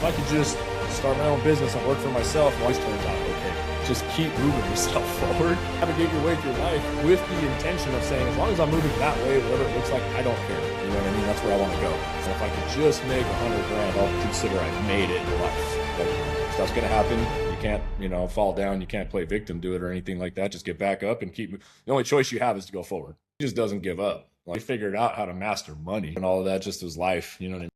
If I could just start my own business and work for myself, it always turns out okay. Just keep moving yourself forward. Navigate your way through life with the intention of saying, as long as I'm moving that way, whatever it looks like, I don't care. You know what I mean? That's where I want to go. So if I could just make 100 grand, I'll consider I've made it in life. Like, stuff's going to happen. You can't, fall down. You can't play victim to it or anything like that. Just get back up and keep. The only choice you have is to go forward. He just doesn't give up. Like, he figured out how to master money and all of that just as life. You know what I mean?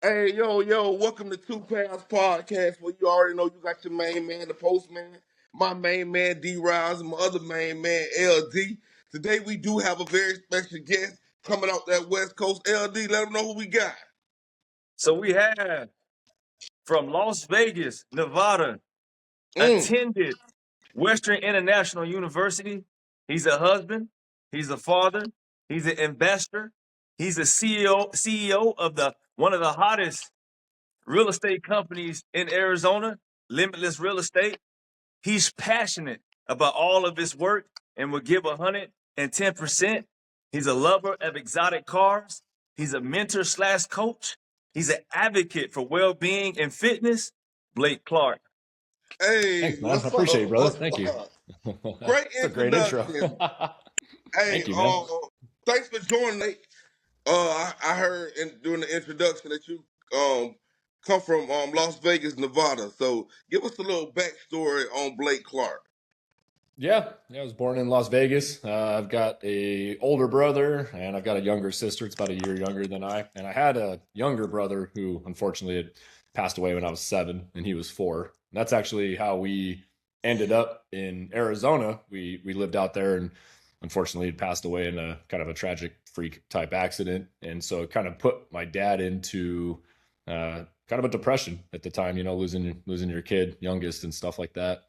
Hey, yo, welcome to Two Pounds Podcast, where you already know you got your main man, the postman, my main man, D-Riles, and my other main man, LD. Today, we do have a very special guest coming out that West Coast. LD, let them know who we got. So we have from Las Vegas, Nevada, attended Western International University. He's a husband. He's a father. He's an investor. He's a CEO of one of the hottest real estate companies in Arizona, Limitless Real Estate. He's passionate about all of his work and will give 110%. He's a lover of exotic cars. He's a mentor/coach. He's an advocate for well-being and fitness. Blake Clark. Hey, Thanks, man. I appreciate it, brother. Thank you. Great That's a great intro. Hey, Thank you, man. thanks for joining, Nate. I heard during the introduction that you come from Las Vegas, Nevada. So give us a little backstory on Blake Clark. Yeah, I was born in Las Vegas. I've got a older brother and I've got a younger sister. It's about a year younger than I. And I had a younger brother who unfortunately had passed away when I was 7 and he was 4. And that's actually how we ended up in Arizona. We lived out there and unfortunately had passed away in a kind of a tragic freak type accident. And so it kind of put my dad into kind of a depression at the time, losing your kid, youngest and stuff like that.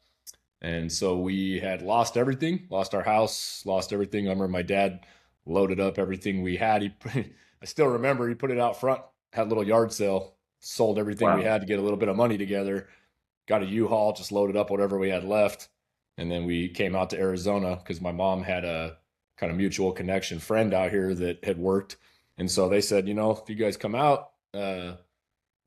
And so we had lost everything, lost our house, lost everything. I remember my dad loaded up everything we had. I still remember he put it out front, had a little yard sale, sold everything we had to get a little bit of money together, got a U-Haul, just loaded up whatever we had left. And then we came out to Arizona because my mom had a kind of mutual connection friend out here that had worked. And so they said, if you guys come out,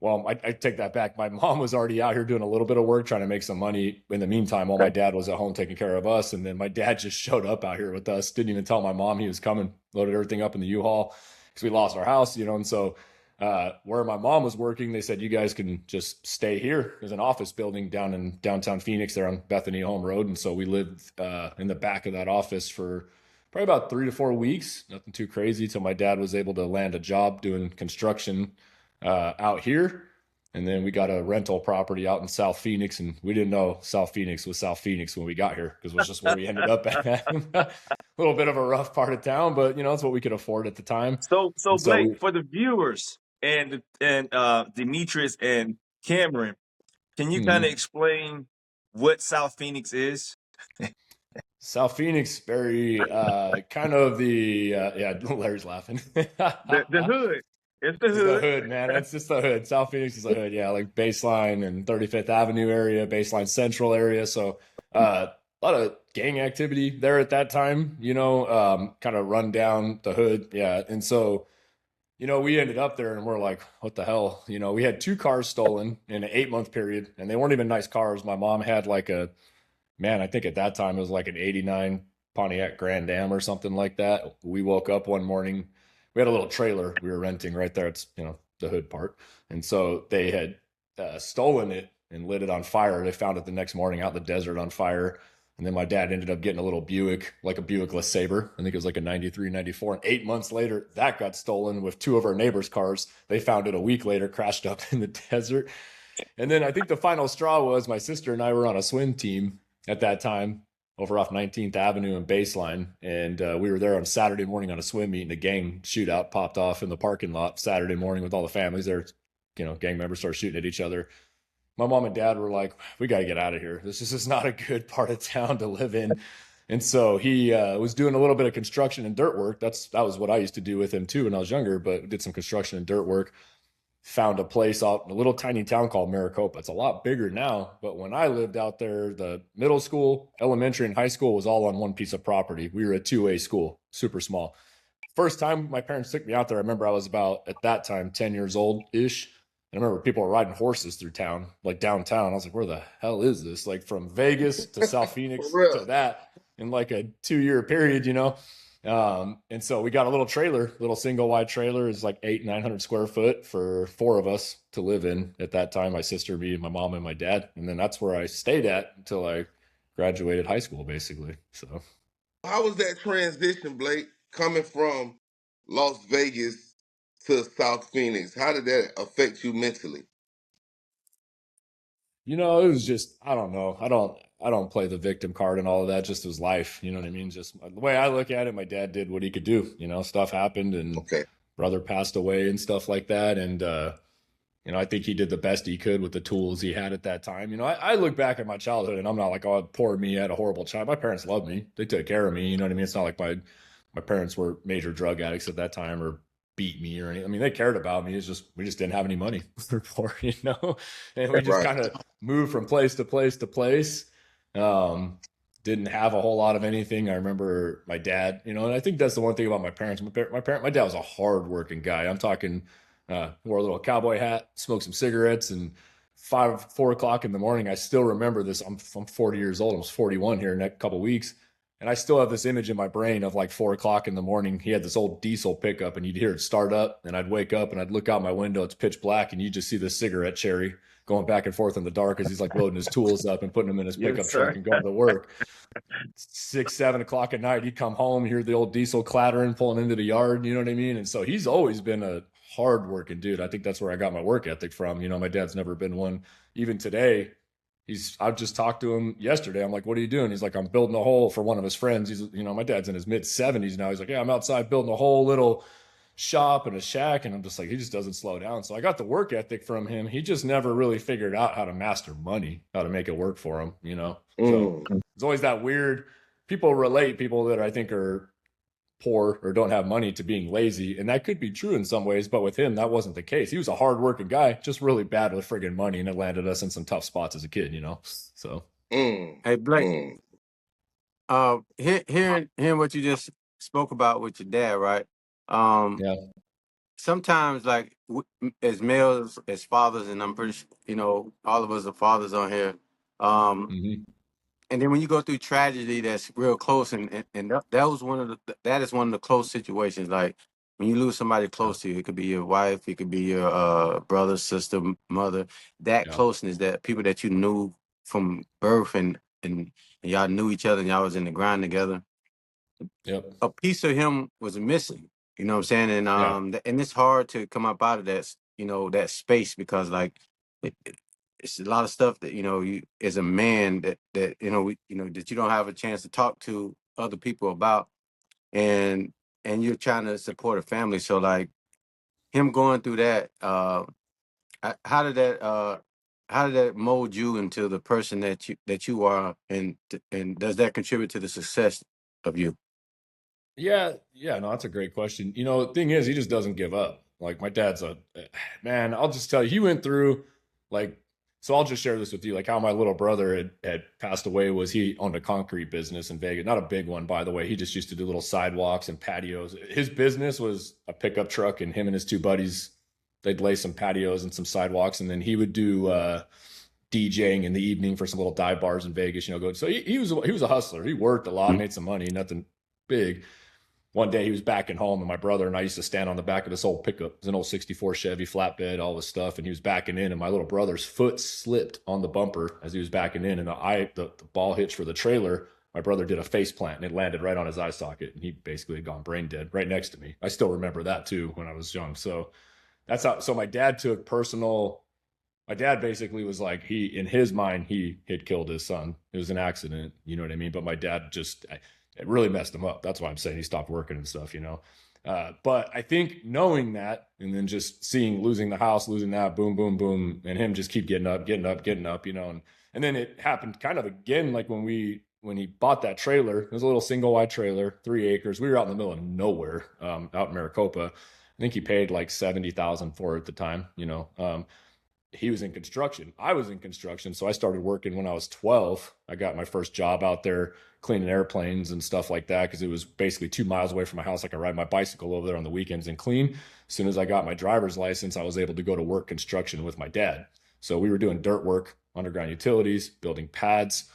well, I take that back. My mom was already out here doing a little bit of work, trying to make some money in the meantime while my dad was at home taking care of us. And then my dad just showed up out here with us, didn't even tell my mom he was coming, loaded everything up in the U-Haul because we lost our house, And so where my mom was working, they said, you guys can just stay here. There's an office building down in downtown Phoenix there on Bethany Home Road. And so we lived in the back of that office for probably about 3 to 4 weeks, nothing too crazy, till my dad was able to land a job doing construction out here. And then we got a rental property out in South Phoenix, and we didn't know South Phoenix was South Phoenix when we got here because it was just where we ended up at. A little bit of a rough part of town, but it's what we could afford at the time. So Blake, for the viewers and Demetrius and Cameron, can you kind of explain what South Phoenix is? South Phoenix, very kind of the Larry's laughing. The hood. It's the hood. The hood, man. It's just the hood. South Phoenix is the hood. Yeah, like Baseline and 35th Avenue area, Baseline Central area. So a lot of gang activity there at that time, kind of run down the hood. Yeah. And so, we ended up there and we're like, what the hell? We had 2 cars stolen in an 8-month period and they weren't even nice cars. My mom had like I think at that time it was like an 89 Pontiac Grand Am or something like that. We woke up one morning. We had a little trailer we were renting right there. It's, the hood part. And so they had stolen it and lit it on fire. They found it the next morning out in the desert on fire. And then my dad ended up getting a little Buick, like a Buick LeSabre. I think it was like a 93, 94. And 8 months later, that got stolen with 2 of our neighbors' cars. They found it a week later, crashed up in the desert. And then I think the final straw was my sister and I were on a swim team at that time over off 19th Avenue and Baseline. And we were there on Saturday morning on a swim meet and a gang shootout popped off in the parking lot Saturday morning with all the families there. Gang members started shooting at each other. My mom and dad were like, we got to get out of here. This is not a good part of town to live in. And so he was doing a little bit of construction and dirt work. That was what I used to do with him too when I was younger, but did some construction and dirt work. Found a place out in a little tiny town called Maricopa. It's a lot bigger now, but when I lived out there, the middle school, elementary, and high school was all on one piece of property. We were a 2A school, super small. First time my parents took me out there, I remember I was about, at that time, 10 years old-ish. And I remember people were riding horses through town, like downtown. I was like, where the hell is this? Like from Vegas to South For Phoenix real. to that in like a 2 year period, you know? And so we got a little trailer, little single wide trailer. It's like 900 square foot for four of us to live in at that time. My sister, me, my mom, and my dad. And then that's where I stayed at until I graduated high school, basically. So How was that transition, Blake, coming from Las Vegas to South Phoenix? How did that affect you mentally? it was just I don't know. I don't play the victim card and all of that. Just was life. You know what I mean? Just the way I look at it, my dad did what he could do. Stuff happened and Okay. brother passed away and stuff like that. And I think he did the best he could with the tools he had at that time. I look back at my childhood and I'm not like, oh, poor me, I had a horrible child. My parents loved me. They took care of me. You know what I mean? It's not like my parents were major drug addicts at that time or beat me or anything. I mean, they cared about me. It's just we just didn't have any money. We poor, and we just Right. kind of moved from place to place to place. Um, didn't have a whole lot of anything. I remember my dad, and I think that's the one thing about my parents. My dad was a hard-working guy. I'm talking, wore a little cowboy hat, smoked some cigarettes, and 4 o'clock in the morning. I still remember this. I'm 40 years old. I was 41 here in a couple weeks. And I still have this image in my brain of like 4 o'clock in the morning. He had this old diesel pickup and you'd hear it start up and I'd wake up and I'd look out my window. It's pitch black and you just see this cigarette cherry going back and forth in the dark as he's like loading his tools up and putting them in his pickup Yes, truck sir. and going to work. 6, 7 o'clock at night, he'd come home, hear the old diesel clattering, pulling into the yard. You know what I mean? And so he's always been a hard working dude. I think that's where I got my work ethic from. My dad's never been one, even today. I've just talked to him yesterday. I'm like, what are you doing? He's like, I'm building a hole for one of his friends. My dad's in his mid 70s now. He's like, yeah, I'm outside building a whole little shop and a shack. And I'm just like, he just doesn't slow down. So I got the work ethic from him. He just never really figured out how to master money, how to make it work for him. So Mm. it's always that weird people that I think are poor or don't have money to being lazy. And that could be true in some ways, but with him, that wasn't the case. He was a hardworking guy, just really bad with friggin' money, and it landed us in some tough spots as a kid. So Mm. Hey Blake, Mm. hearing what you just spoke about with your dad, right? Um, yeah. Sometimes like as males, as fathers, and I'm pretty sure, all of us are fathers on here. Um, hmm and then when you go through tragedy that's real close, and that was that is one of the close situations. Like when you lose somebody Yeah. close to you, it could be your wife, it could be your brother, sister, mother. That Yeah. closeness, that people that you knew from birth, and y'all knew each other, and y'all was in the grind together. Yep. A piece of him was missing. You know what I'm saying? And Yeah. and it's hard to come up out of that, that space, because like it's a lot of stuff that you as a man that that you don't have a chance to talk to other people about, and you're trying to support a family. So like him going through that, how did that mold you into the person that you are, and does that contribute to the success of you? Yeah. Yeah. No, that's a great question. The thing is, he just doesn't give up. Like my dad's man, I'll just tell you, he went through like, so I'll just share this with you, like how my little brother had passed away was he owned a concrete business in Vegas, not a big one, by the way. He just used to do little sidewalks and patios. His business was a pickup truck and him and his two buddies, they'd lay some patios and some sidewalks. And then he would do, DJing in the evening for some little dive bars in Vegas, go. So he was a hustler. He worked a lot, made some money, nothing big. One day he was back at home, and my brother and I used to stand on the back of this old pickup. It was an old 64 Chevy flatbed, all this stuff. And he was backing in, and my little brother's foot slipped on the bumper as he was backing in. And the ball hitch for the trailer, my brother did a face plant, and it landed right on his eye socket. And he basically had gone brain dead right next to me. I still remember that too when I was young. So that's how, so my dad took personal. My dad basically was like, in his mind, he had killed his son. It was an accident. You know what I mean? But my dad it really messed him up. That's why I'm saying he stopped working and stuff. But I think knowing that and then just losing the house, losing that, boom, boom, boom, and him just keep getting up, getting up, getting up, and then it happened kind of again, like when he bought that trailer. It was a little single wide trailer, 3 acres. We were out in the middle of nowhere, out in Maricopa. I think he paid like 70,000 for it at the time. he was in construction. I was in construction. So I started working when I was 12. I got my first job out there cleaning airplanes and stuff like that because it was basically 2 miles away from my house. I could ride my bicycle over there on the weekends and clean. As soon as I got my driver's license, I was able to go to work construction with my dad. So we were doing dirt work, underground utilities, building pads,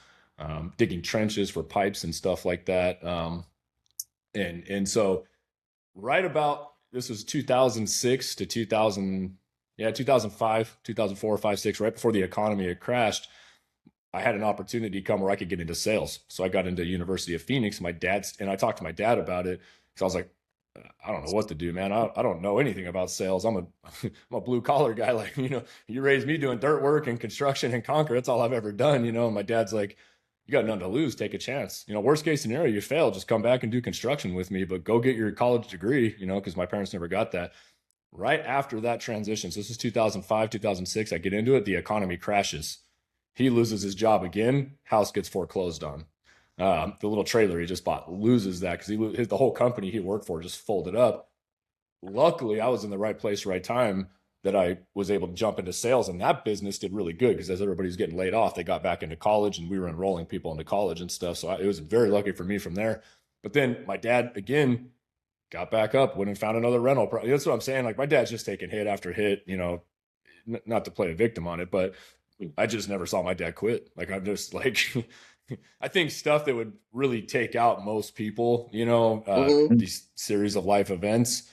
digging trenches for pipes and stuff like that. And so right about, this was 2006 to 2000, 2005, 2004, 5, 6, right before the economy had crashed. I had an opportunity come where I could get into sales. So I got into University of Phoenix. And I talked to my dad about it because I was like, I don't know what to do, man. I don't know anything about sales. I'm a blue collar guy. Like, you raised me doing dirt work and construction and concrete. That's all I've ever done, And my dad's like, you got nothing to lose. Take a chance. Worst case scenario, you fail, just come back and do construction with me, but go get your college degree, because my parents never got that. Right after that transition, so this is 2005, 2006, I get into it, the economy crashes. He loses his job again, house gets foreclosed on. The little trailer he just bought loses that because the whole company he worked for just folded up. Luckily, I was in the right place, right time, that I was able to jump into sales, and that business did really good because as everybody's getting laid off, they got back into college and we were enrolling people into college and stuff. So it was very lucky for me from there. But then my dad, again, got back up, went and found another rental. That's what I'm saying. Like, my dad's just taking hit after hit, not to play a victim on it, but I just never saw my dad quit. Like, I'm just like, I think stuff that would really take out most people, these series of life events,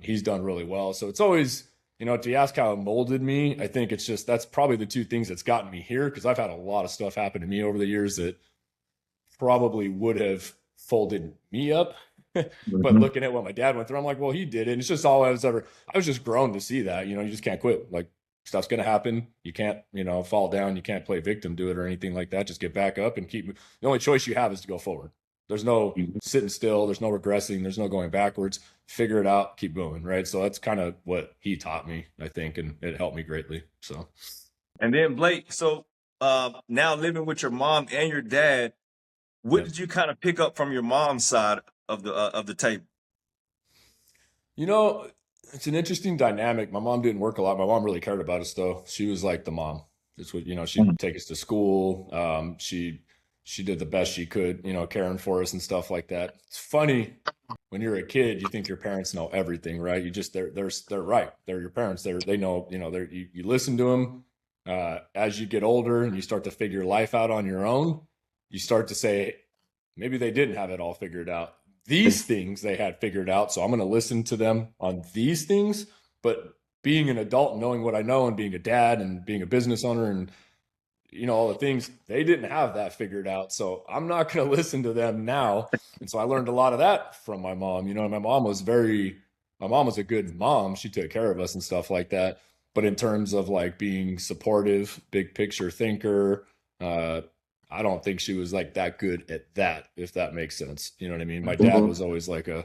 he's done really well. So it's always, if you ask how it molded me, I think it's just, that's probably the two things that's gotten me here. Cause I've had a lot of stuff happen to me over the years that probably would have folded me up. But looking at what my dad went through, I'm like, well, he did it. And it's just all I was just grown to see that, you just can't quit. Like, stuff's going to happen. You can't, fall down. You can't play victim to it or anything like that. Just get back up and keep. The only choice you have is to go forward. There's no sitting still. There's no regressing. There's no going backwards. Figure it out. Keep going. Right. So that's kind of what he taught me, I think, and it helped me greatly. So. And then Blake, so now living with your mom and your dad, what did you kind of pick up from your mom's side of the table? It's an interesting dynamic. My mom didn't work a lot. My mom really cared about us, though. She was like the mom. It's what, she'd take us to school. She did the best she could, caring for us and stuff like that. It's funny when you're a kid, you think your parents know everything, right? They're right. They're your parents. They know, you listen to them. As you get older and you start to figure life out on your own, you start to say, maybe they didn't have it all figured out. These things they had figured out. So I'm going to listen to them on these things. But being an adult and knowing what I know and being a dad and being a business owner and, all the things, they didn't have that figured out. So I'm not going to listen to them now. And so I learned a lot of that from my mom. My mom was a good mom. She took care of us and stuff like that. But in terms of like being supportive, big picture thinker, I don't think she was like that good at that, if that makes sense. You know what I mean? My dad was always like trying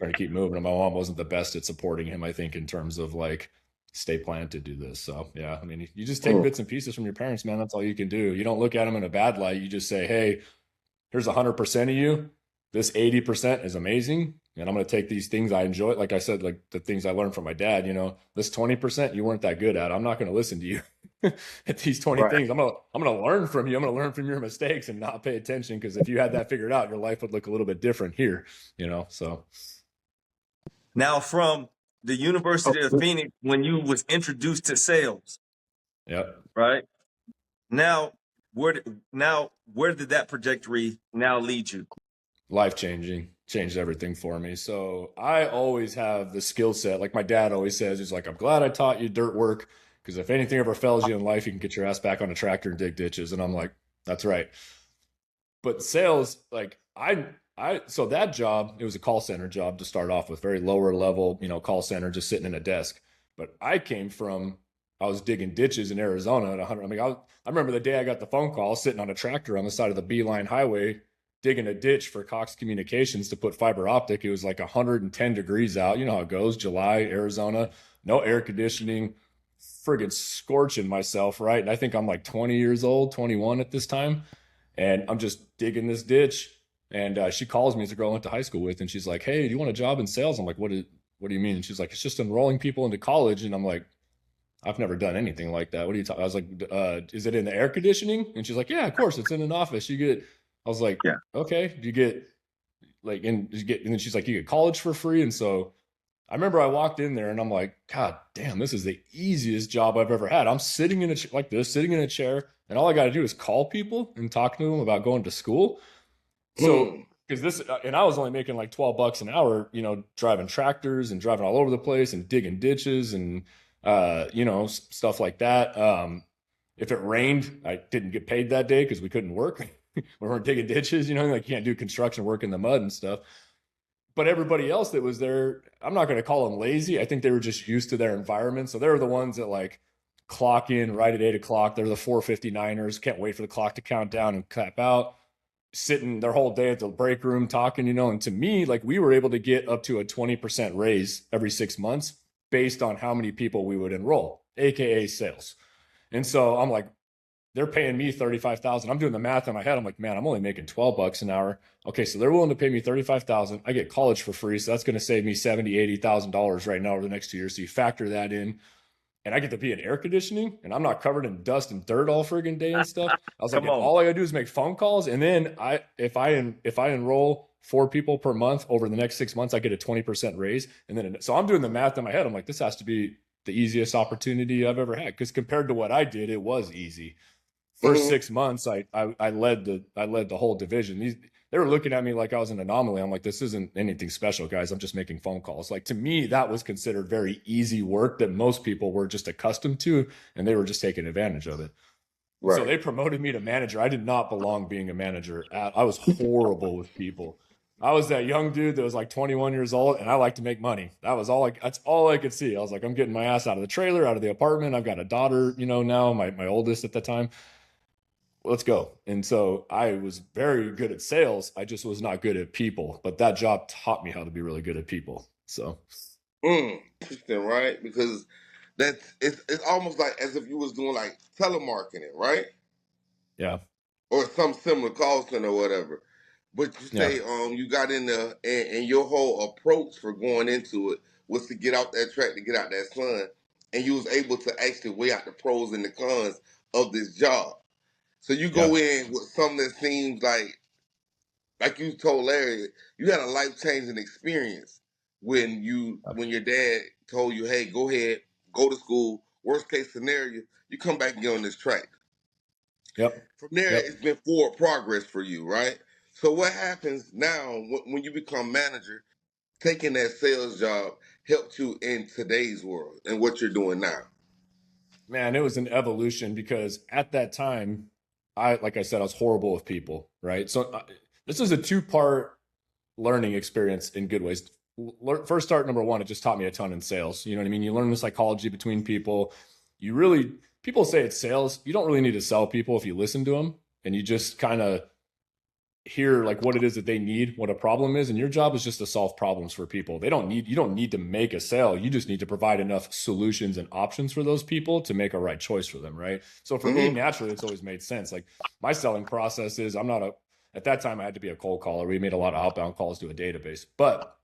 to keep moving, and my mom wasn't the best at supporting him, I think, in terms of like, stay planned to do this. So yeah, I mean, you just take bits and pieces from your parents, man. That's all you can do. You don't look at them in a bad light. You just say, hey, here's 100% of you. This 80% is amazing. And I'm going to take these things I enjoy. Like I said, like the things I learned from my dad, this 20% you weren't that good at. I'm not going to listen to you at these 20 things. I'm going to learn from you. I'm going to learn from your mistakes and not pay attention. Cause if you had that figured out, your life would look a little bit different here, so. Now from the University of Phoenix, when you was introduced to sales. Yep. Right. Now, where did that trajectory now lead you? Life-changing, changed everything for me. So I always have the skill set. Like my dad always says, he's like, I'm glad I taught you dirt work because if anything ever fails you in life, you can get your ass back on a tractor and dig ditches. And I'm like, that's right. But sales, like so that job, it was a call center job to start off with, very lower level, call center, just sitting in a desk. But I was digging ditches in Arizona at 100. I mean, I remember the day I got the phone call, sitting on a tractor on the side of the Beeline Highway, digging a ditch for Cox Communications to put fiber optic. It was like 110 degrees out. You know how it goes, July, Arizona, no air conditioning, friggin' scorching myself, right? And I think I'm like 20 years old, 21 at this time. And I'm just digging this ditch. And she calls me, as a girl I went to high school with, and she's like, hey, do you want a job in sales? I'm like, what do you mean? And she's like, it's just enrolling people into college. And I'm like, I've never done anything like that. What are you talking? I was like, is it in the air conditioning? And she's like, yeah, of course, it's in an office. You get, I was like, Yeah. okay, you get like, and you get, and then she's like, you get college for free. And so I remember I walked in there and I'm like, God damn, this is the easiest job I've ever had. I'm sitting in a like this, sitting in a chair, and all I got to do is call people and talk to them about going to school. So, Hmm. because this, and I was only making like 12 bucks an hour, driving tractors and driving all over the place and digging ditches and, stuff like that. If it rained, I didn't get paid that day because we couldn't work. We weren't digging ditches, like you can't do construction work in the mud and stuff. But everybody else that was there, I'm not going to call them lazy. I think they were just used to their environment. So they're the ones that like clock in right at 8 o'clock. They're the 4:59ers. Can't wait for the clock to count down and clap out, sitting their whole day at the break room talking, and to me, like we were able to get up to a 20% raise every 6 months based on how many people we would enroll, AKA sales. And so I'm like, they're paying me 35,000. I'm doing the math in my head. I'm like, man, I'm only making 12 bucks an hour. Okay, so they're willing to pay me 35,000. I get college for free, so that's going to save me 70, $80,000 right now over the next 2 years. So you factor that in, and I get to be in air conditioning, and I'm not covered in dust and dirt all friggin' day and stuff. I was like, Come and on. all I gotta do is make phone calls, and then if I enroll 4 people per month over the next 6 months, I get a 20% raise. And then so I'm doing the math in my head. I'm like, this has to be the easiest opportunity I've ever had, because compared to what I did, it was easy. First Hmm. 6 months, I led the whole division. They were looking at me like I was an anomaly. I'm like, this isn't anything special, guys. I'm just making phone calls. Like, to me, that was considered very easy work that most people were just accustomed to, and they were just taking advantage of it. And so Right. they promoted me to manager. I did not belong being a manager. I was horrible with people. I was that young dude that was like 21 years old, and I like to make money. That's all I could see. I was like, I'm getting my ass out of the trailer, out of the apartment. I've got a daughter, now, my oldest at the time. Let's go. And so I was very good at sales. I just was not good at people. But that job taught me how to be really good at people. So Interesting, right? Because it's almost like as if you was doing like telemarketing, right? yeah, Or some similar call center or whatever. But you yeah, say you got in there and your whole approach for going into it was to get out that track, to get out that sun, and you was able to actually weigh out the pros and the cons of this job. So you yeah, go in with something that seems like you told Larry, you had a life changing experience when your dad told you, hey, go ahead, go to school. Worst case scenario, you come back and get on this track. yep, From there, yep. it's been forward progress for you, right? So what happens now when you become manager? Taking that sales job helped you in today's world and what you're doing now. Man, it was an evolution because at that time, like I said, I was horrible with people, right? So this is a two-part learning experience in good ways. First start, number one, it just taught me a ton in sales. You know what I mean? You learn the psychology between people. People say it's sales. You don't really need to sell people if you listen to them and you just kind of hear like what it is that they need, what a problem is, and your job is just to solve problems for people. You don't need to make a sale. You just need to provide enough solutions and options for those people to make a right choice for them, right? So for me, Mm-hmm. naturally, it's always made sense. Like my selling process is at that time I had to be a cold caller. We made a lot of outbound calls to a database. But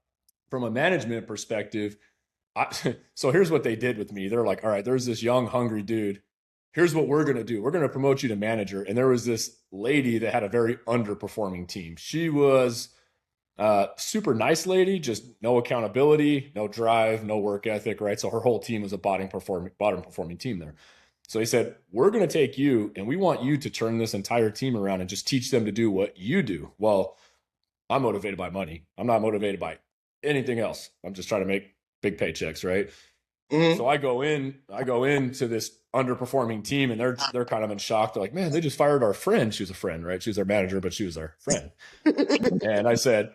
from a management perspective, so here's what they did with me. They're like, all right, there's this young, hungry dude. Here's what we're going to do. We're going to promote you to manager. And there was this lady that had a very underperforming team. She was super nice lady, just no accountability, no drive, no work ethic, right? So her whole team was a bottom performing team there. So he said, we're going to take you and we want you to turn this entire team around and just teach them to do what you do. Well, I'm motivated by money. I'm not motivated by anything else. I'm just trying to make big paychecks, right? Mm-hmm. So I go into this underperforming team, and they're kind of in shock. They're like, "Man, they just fired our friend. She was a friend, right? She was our manager, but she was our friend." And I said,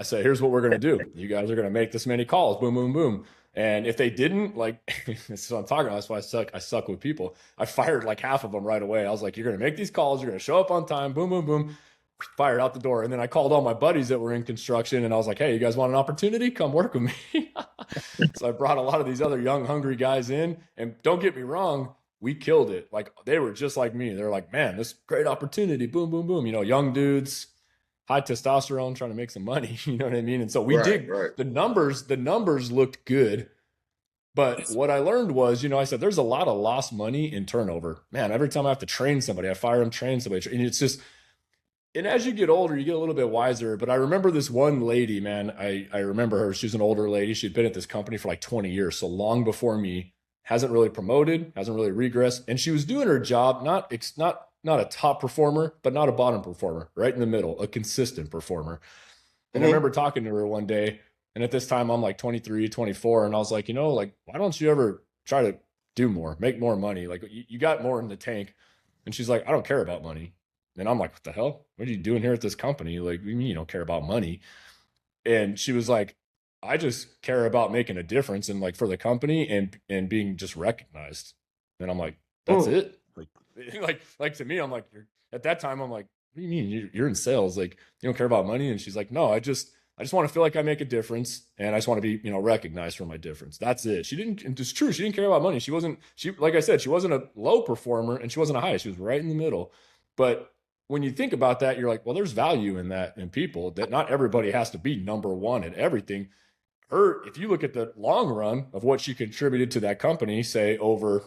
here's what we're gonna do. You guys are gonna make this many calls, boom, boom, boom. And if they didn't, like, this is what I'm talking about. That's why I suck with people. I fired like half of them right away. I was like, you're gonna make these calls, you're gonna show up on time, boom, boom, boom, fired out the door. And then I called all my buddies that were in construction, and I was like, hey, you guys want an opportunity? Come work with me. So I brought a lot of these other young, hungry guys in. And don't get me wrong, we killed it. Like they were just like me. They're like, man, this great opportunity, boom, boom, boom. Young dudes, high testosterone, trying to make some money. You know what I mean? And so we Right, did right. the numbers looked good. But what I learned was, I said, there's a lot of lost money in turnover. Man, every time I have to train somebody, I fire them, train somebody. And it's just, and as you get older, you get a little bit wiser. But I remember this one lady, man. I remember her. She's an older lady. She'd been at this company for like 20 years, so long before me. Hasn't really promoted, hasn't really regressed, and she was doing her job. Not a top performer, but not a bottom performer. Right in the middle, a consistent performer. And I remember talking to her one day, and at this time I'm like 23, 24, and I was like, like, why don't you ever try to do more, make more money? Like, you got more in the tank. And she's like, I don't care about money. And I'm like, what the hell? What are you doing here at this company? Like, what do you mean you don't care about money? And she was like, I just care about making a difference and like for the company and being just recognized. And I'm like, that's it. Like to me, I'm like, at that time, I'm like, what do you mean you're in sales? Like, you don't care about money? And she's like, no, I just want to feel like I make a difference, and I just want to be, recognized for my difference. That's it. She didn't. It's true. She didn't care about money. Like I said, she wasn't a low performer, and she wasn't a high. She was right in the middle. But when you think about that, you're like, well, there's value in that in people. That not everybody has to be number one at everything. If you look at the long run of what she contributed to that company, say over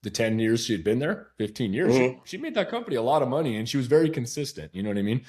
the 10 years she'd been there, 15 years, she made that company a lot of money, and she was very consistent. You know what I mean?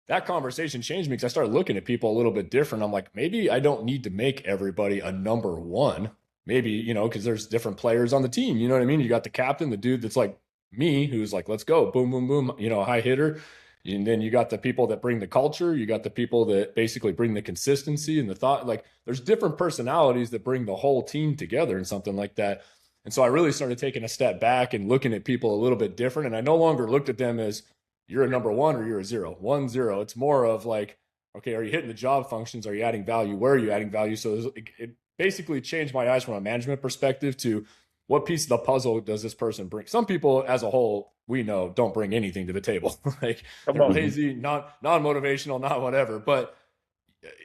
That conversation changed me because I started looking at people a little bit different. I'm like, maybe I don't need to make everybody a number one. Maybe, because there's different players on the team. You know what I mean? You got the captain, the dude that's like me, who's like, let's go, boom, boom, boom, high hitter. And then you got the people that bring the culture. You got the people that basically bring the consistency and the thought. Like, there's different personalities that bring the whole team together and something like that. And so I really started taking a step back and looking at people a little bit different. And I no longer looked at them as, you're a number one or you're a 0, 1, 0. It's more of like, okay, are you hitting the job functions? Are you adding value? Where are you adding value? So it basically changed my eyes from a management perspective to what piece of the puzzle does this person bring? Some people as a whole, we know, don't bring anything to the table. Like, they're lazy, non-motivational, not whatever. But,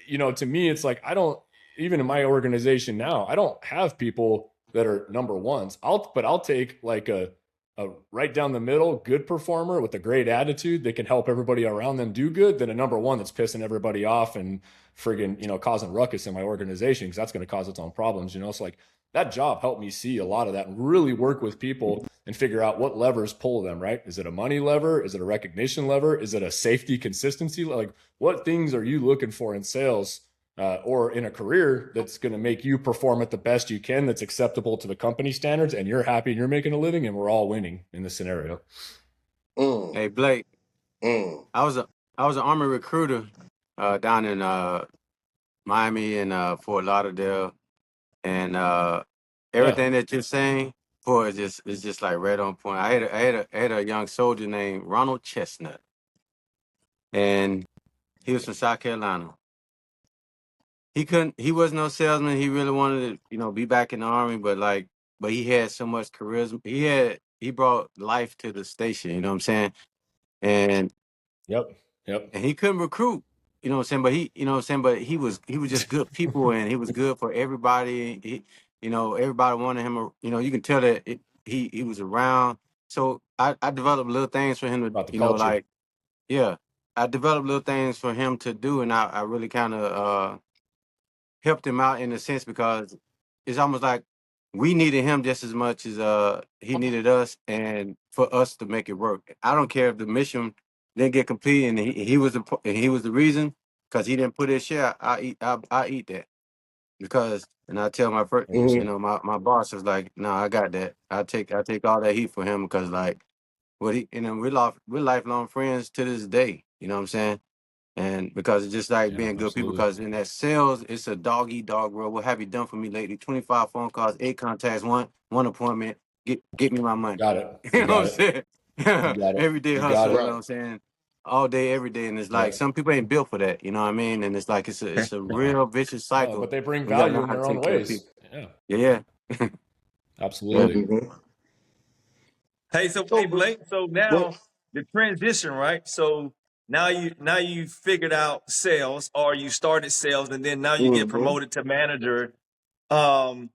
to me, it's like, I don't, even in my organization now, I don't have people that are number ones. I'll take like a right down the middle, good performer with a great attitude that can help everybody around them do good, than a number one that's pissing everybody off and friggin', causing ruckus in my organization, because that's going to cause its own problems. So like, that job helped me see a lot of that and really work with people and figure out what levers pull them, right? Is it a money lever? Is it a recognition lever? Is it a safety consistency? Like, what things are you looking for in sales or in a career that's going to make you perform at the best you can, that's acceptable to the company standards, and you're happy and you're making a living, and we're all winning in this scenario. Hey, Blake, I was an Army recruiter down in Miami and Fort Lauderdale, and everything that you're saying, boy, is just like right on point. I had a young soldier named Ronald Chestnut, and he was from South Carolina. He was no salesman. He really wanted to, be back in the Army, but he had so much charisma. He brought life to the station, you know what I'm saying? And Yep. and he couldn't recruit, you know what I'm saying? But he was just good people, and he was good for everybody. Everybody wanted him, you can tell that he was around. So I developed little things for him to, About the culture. I developed little things for him to do, and I really kind of helped him out in a sense, because it's almost like we needed him just as much as he needed us, and for us to make it work. I don't care if the mission didn't get complete, and he was the reason, because he didn't put his share. I eat that, because, and I tell my first, my boss was like, no, I got that. I take all that heat for him, because like what he, we're lifelong friends to this day. You know what I'm saying? And because it's just like being good people, because in that sales, it's a dog eat dog world. What have you done for me lately? 25 phone calls, 8 contacts, one appointment. Get me my money. Got it. You know what I'm saying? Every day You got hustle, it. you know what I'm saying? All day, every day. And it's like, some people ain't built for that, you know what I mean? And it's like, it's a real vicious cycle. But they bring We gotta value know in how to their own take care of ways. people. Yeah. Yeah. Absolutely. Hey, hey Blake. So now the transition, right? So now you figured out sales, or you started sales, and then now you get promoted to manager. But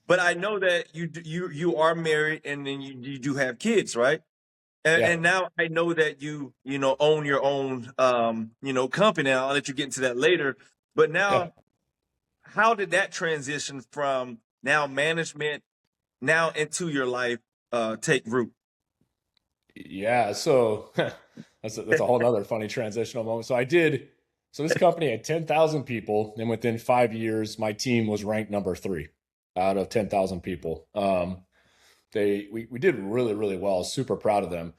I know that you are married, and then you do have kids, right? And now I know that you own your own company. I'll let you get into that later. But now, how did that transition from now management now into your life take root? Yeah, so that's a whole nother funny transitional moment. So this company had 10,000 people, and within 5 years, my team was ranked number 3 out of 10,000 people. We did really, really well. Super proud of them.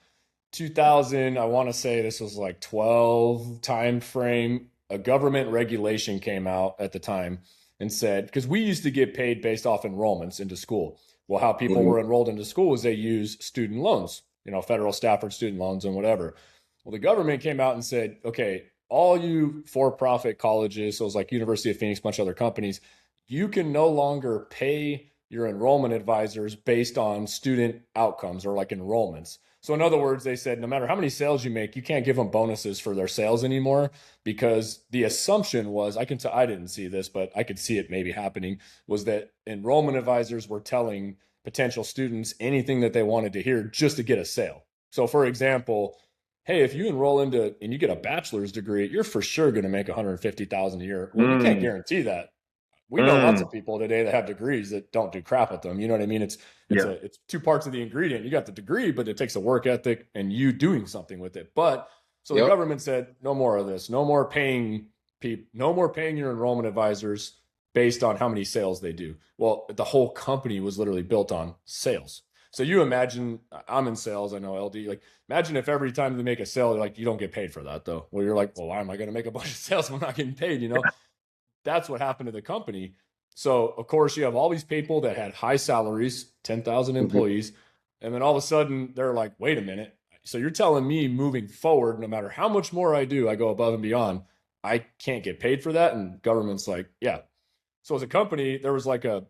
2000, I want to say this was like 12 time frame. A government regulation came out at the time and said, because we used to get paid based off enrollments into school. Well, how people were enrolled into school was they use student loans, federal Stafford student loans and whatever. Well, the government came out and said, okay, all you for-profit colleges, so it was like University of Phoenix, a bunch of other companies, you can no longer pay your enrollment advisors based on student outcomes or like enrollments. So in other words, they said, no matter how many sales you make, you can't give them bonuses for their sales anymore, because the assumption was, I didn't see this, but I could see it maybe happening, was that enrollment advisors were telling potential students anything that they wanted to hear just to get a sale. So for example, hey, if you enroll into and you get a bachelor's degree, you're for sure going to make $150,000 a year. Well, we can't guarantee that. We know lots of people today that have degrees that don't do crap with them. You know what I mean? It's two parts of the ingredient. You got the degree, but it takes a work ethic and you doing something with it. But so the government said, no more of this. No more paying your enrollment advisors based on how many sales they do. Well, the whole company was literally built on sales. So you imagine, I'm in sales, I know LD, like imagine if every time they make a sale, like you don't get paid for that though. Well, you're like, well, why am I going to make a bunch of sales if I'm not getting paid, That's what happened to the company. So, of course, you have all these people that had high salaries, 10,000 employees, and then all of a sudden they're like, wait a minute. So you're telling me moving forward, no matter how much more I do, I go above and beyond, I can't get paid for that? And government's like, yeah. So as a company, there was like a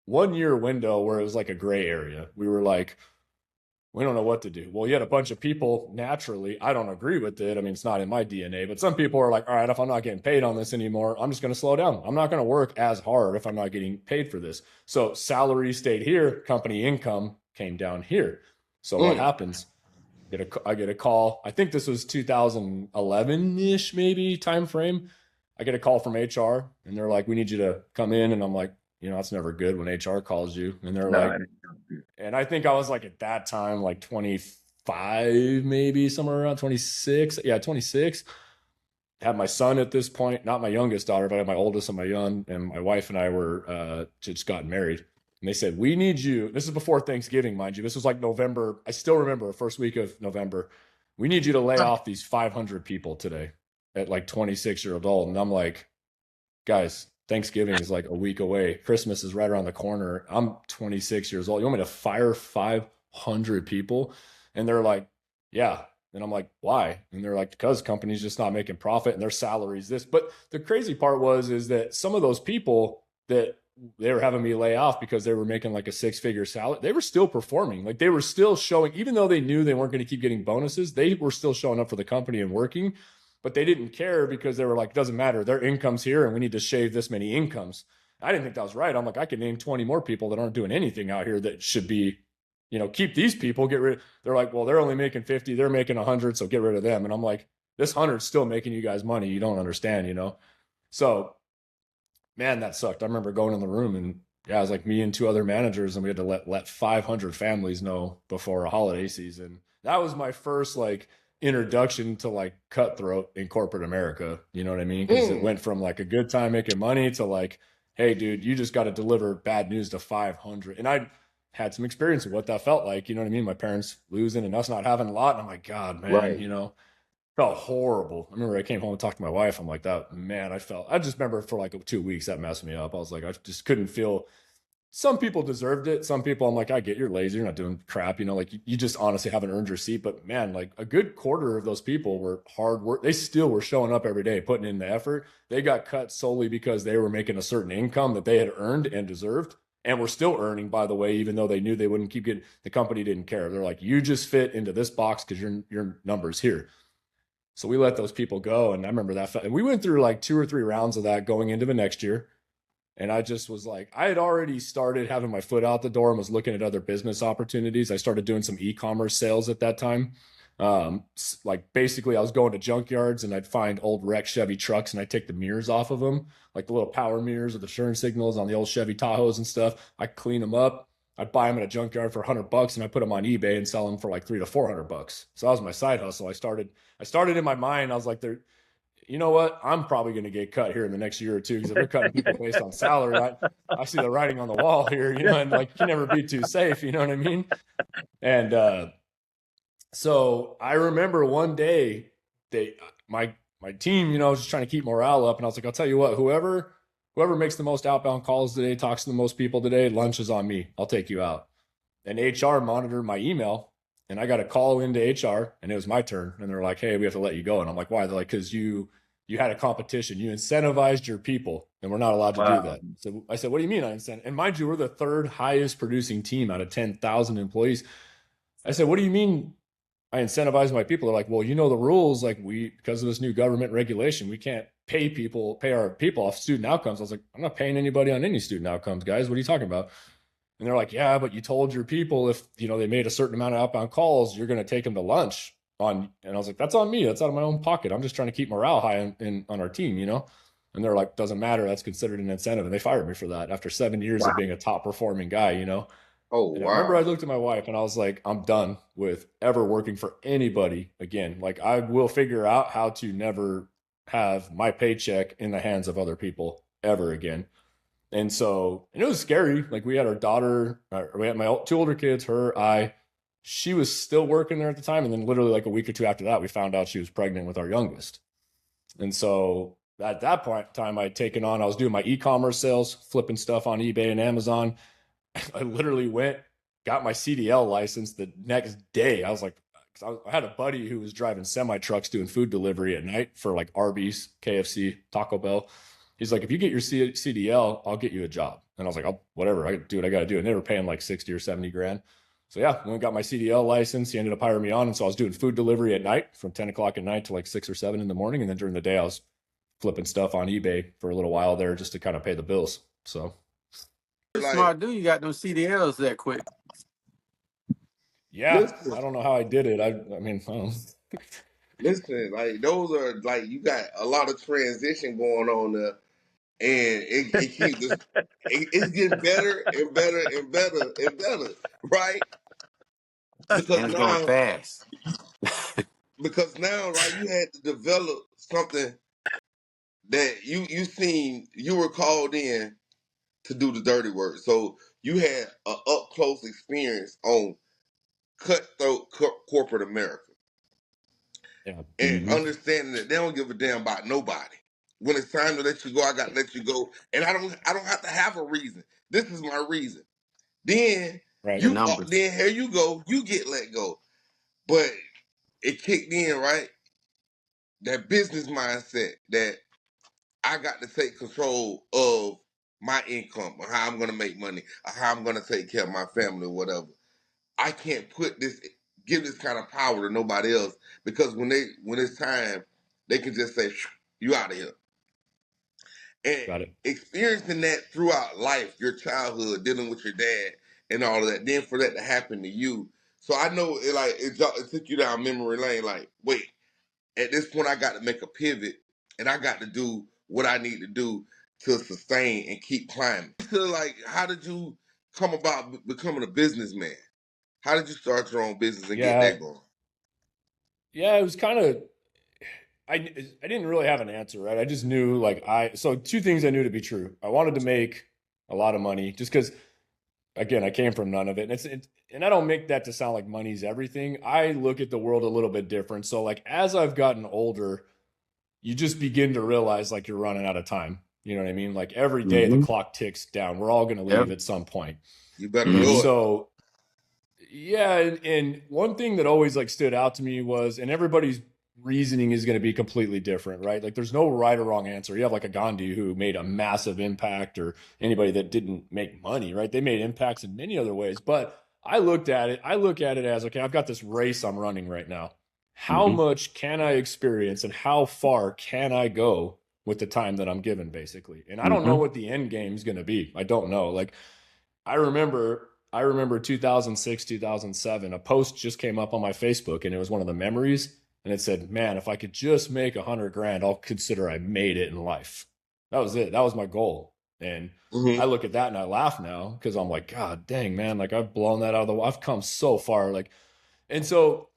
1 year window where it was like a gray area. We were like, we don't know what to do. Well, you had a bunch of people, naturally, I don't agree with it. I mean, it's not in my DNA, but some people are like, all right, if I'm not getting paid on this anymore, I'm just going to slow down. I'm not going to work as hard if I'm not getting paid for this. So salary stayed here, company income came down here. So what happens? I get a call. I think this was 2011-ish, maybe time frame. I get a call from HR and they're like, we need you to come in. And I'm like, that's never good when HR calls you. And they're like, and I think I was like at that time, like 25, maybe somewhere around 26. Yeah, 26. Had my son at this point, not my youngest daughter, but I had my oldest and my young, and my wife and I were just gotten married. And they said, we need you. This is before Thanksgiving, mind you. This was like November. I still remember first week of November. We need you to lay off these 500 people today at like 26-year-old old. And I'm like, guys, Thanksgiving is like a week away. Christmas is right around the corner. I'm 26 years old. You want me to fire 500 people? And they're like, yeah. And I'm like, why? And they're like, because companies just not making profit and their salaries this. But the crazy part is that some of those people that they were having me lay off because they were making like a 6-figure salary, they were still performing. Like they were still showing, even though they knew they weren't going to keep getting bonuses, they were still showing up for the company and working. But they didn't care because they were like, doesn't matter. Their income's here and we need to shave this many incomes. I didn't think that was right. I'm like, I could name 20 more people that aren't doing anything out here that should be, keep these people, get rid. They're like, well, they're only making 50. They're making 100. So get rid of them. And I'm like, this 100's still making you guys money. You don't understand, So, man, that sucked. I remember going in the room and it was like me and 2 other managers and we had to let 500 families know before a holiday season. That was my first like introduction to like cutthroat in corporate America. You know what I mean? Because it went from like a good time making money to like, hey, dude, you just got to deliver bad news to 500. And I had some experience with what that felt like. You know what I mean? My parents losing and us not having a lot. And I'm like, God, man, felt horrible. I remember I came home and talked to my wife. I'm like, that, man, I just remember for like 2 weeks that messed me up. I was like, I just couldn't feel. Some people deserved it. Some people, I'm like, I get you're lazy. You're not doing crap. Like you just honestly haven't earned your seat. But man, like a good quarter of those people were hard work. They still were showing up every day, putting in the effort. They got cut solely because they were making a certain income that they had earned and deserved. And were still earning, by the way, even though they knew they wouldn't keep getting, the company didn't care. They're like, you just fit into this box because your number's here. So we let those people go. And I remember that. And we went through like 2 or 3 rounds of that going into the next year. And I just was like, I had already started having my foot out the door and was looking at other business opportunities. I started doing some e-commerce sales at that time. Like basically I was going to junkyards and I'd find old wrecked Chevy trucks and I'd take the mirrors off of them, like the little power mirrors or the turn signals on the old Chevy Tahoes and stuff. I clean them up. I'd buy them at a junkyard for $100 and I put them on eBay and sell them for like $300 to $400. So that was my side hustle. I started in my mind. I was like, you know what? I'm probably going to get cut here in the next year or two because if they're cutting people based on salary, I see the writing on the wall here, and like, you can never be too safe. You know what I mean? And, so I remember one day my team, was just trying to keep morale up. And I was like, I'll tell you what, whoever makes the most outbound calls today, talks to the most people today, lunch is on me. I'll take you out. And HR monitored my email and I got a call into HR and it was my turn. And they're like, hey, we have to let you go. And I'm like, why? They're like, because you had a competition. You incentivized your people and we're not allowed to do that. So I said, what do you mean I incent? And mind you, we're the third highest producing team out of 10,000 employees. I said, what do you mean I incentivize my people? They're like, well, you know the rules. Like because of this new government regulation, we can't pay our people off student outcomes. I was like, I'm not paying anybody on any student outcomes, guys. What are you talking about? And they're like, yeah, but you told your people if, they made a certain amount of outbound calls, you're going to take them to lunch and I was like, that's on me. That's out of my own pocket. I'm just trying to keep morale high on our team, And they're like, doesn't matter. That's considered an incentive. And they fired me for that after 7 years of being a top performing guy, Oh, And wow. I remember I looked at my wife and I was like, I'm done with ever working for anybody again. Like I will figure out how to never have my paycheck in the hands of other people ever again. And it was scary. Like we had our daughter, we had my two older kids, she was still working there at the time. And then literally like a week or two after that, we found out she was pregnant with our youngest. And so at that point in time, I was doing my e-commerce sales, flipping stuff on eBay and Amazon. I literally got my CDL license the next day. I was like, I had a buddy who was driving semi trucks doing food delivery at night for like Arby's, KFC, Taco Bell. He's like, if you get your CDL, I'll get you a job. And I was like, oh, whatever, I do what I got to do. And they were paying like 60 or 70 grand. So yeah, when I got my CDL license, he ended up hiring me on. And so I was doing food delivery at night from 10 o'clock at night to like 6 or 7 in the morning. And then during the day, I was flipping stuff on eBay for a little while there just to kind of pay the bills. So smart dude, you got those CDLs that quick. Yeah, listen, I don't know how I did it. I mean, I don't know. Listen, like those are like you got a lot of transition going on there, and it keeps it's getting better and better and better and better, right? Because And it's going fast. Because now, right, you had to develop something that you were called in to do the dirty work. So you had an up close experience on cutthroat corporate America. Yeah. And understanding that they don't give a damn about nobody. When it's time to let you go, I got to let you go, and I don't have to have a reason. This is my reason. Then Right. then here you go, you get let go, but it kicked in, right? That business mindset that I got to take control of my income, or how I'm going to make money, or how I'm going to take care of my family, or whatever. I can't give this kind of power to nobody else, because when it's time, they can just say, you out of here. And experiencing that throughout life, your childhood, dealing with your dad and all of that, then for that to happen to you. So I know it took you down memory lane. Like, wait, at this point I got to make a pivot and I got to do what I need to do to sustain and keep climbing. So like, how did you come about becoming a businessman? How did you start your own business and get that going? Yeah, it was kind of, I didn't really have an answer, right? I just knew so two things I knew to be true. I wanted to make a lot of money just because, again, I came from none of it. And I don't make that to sound like money's everything. I look at the world a little bit different. So like, as I've gotten older, you just begin to realize like you're running out of time. You know what I mean? Like every day the clock ticks down. We're all going to leave at some point. You better do it. So yeah. And one thing that always like stood out to me was, and everybody's reasoning is going to be completely different, right? Like there's no right or wrong answer. You have like a Gandhi who made a massive impact, or anybody that didn't make money, right? They made impacts in many other ways. But I look at it as, okay, I've got this race I'm running right now. How much can I experience and how far can I go with the time that I'm given, basically? And I don't know what the end game is going to be. I don't know. Like I remember I remember 2006, 2007, a post just came up on my Facebook and it was one of the memories. And it said, man, if I could just make 100 grand, I'll consider I made it in life. That was it. That was my goal. And I Mm-hmm. look at that and I laugh now because I'm like, God dang, man, like I've blown that out of the, I've come so far. Like, and so,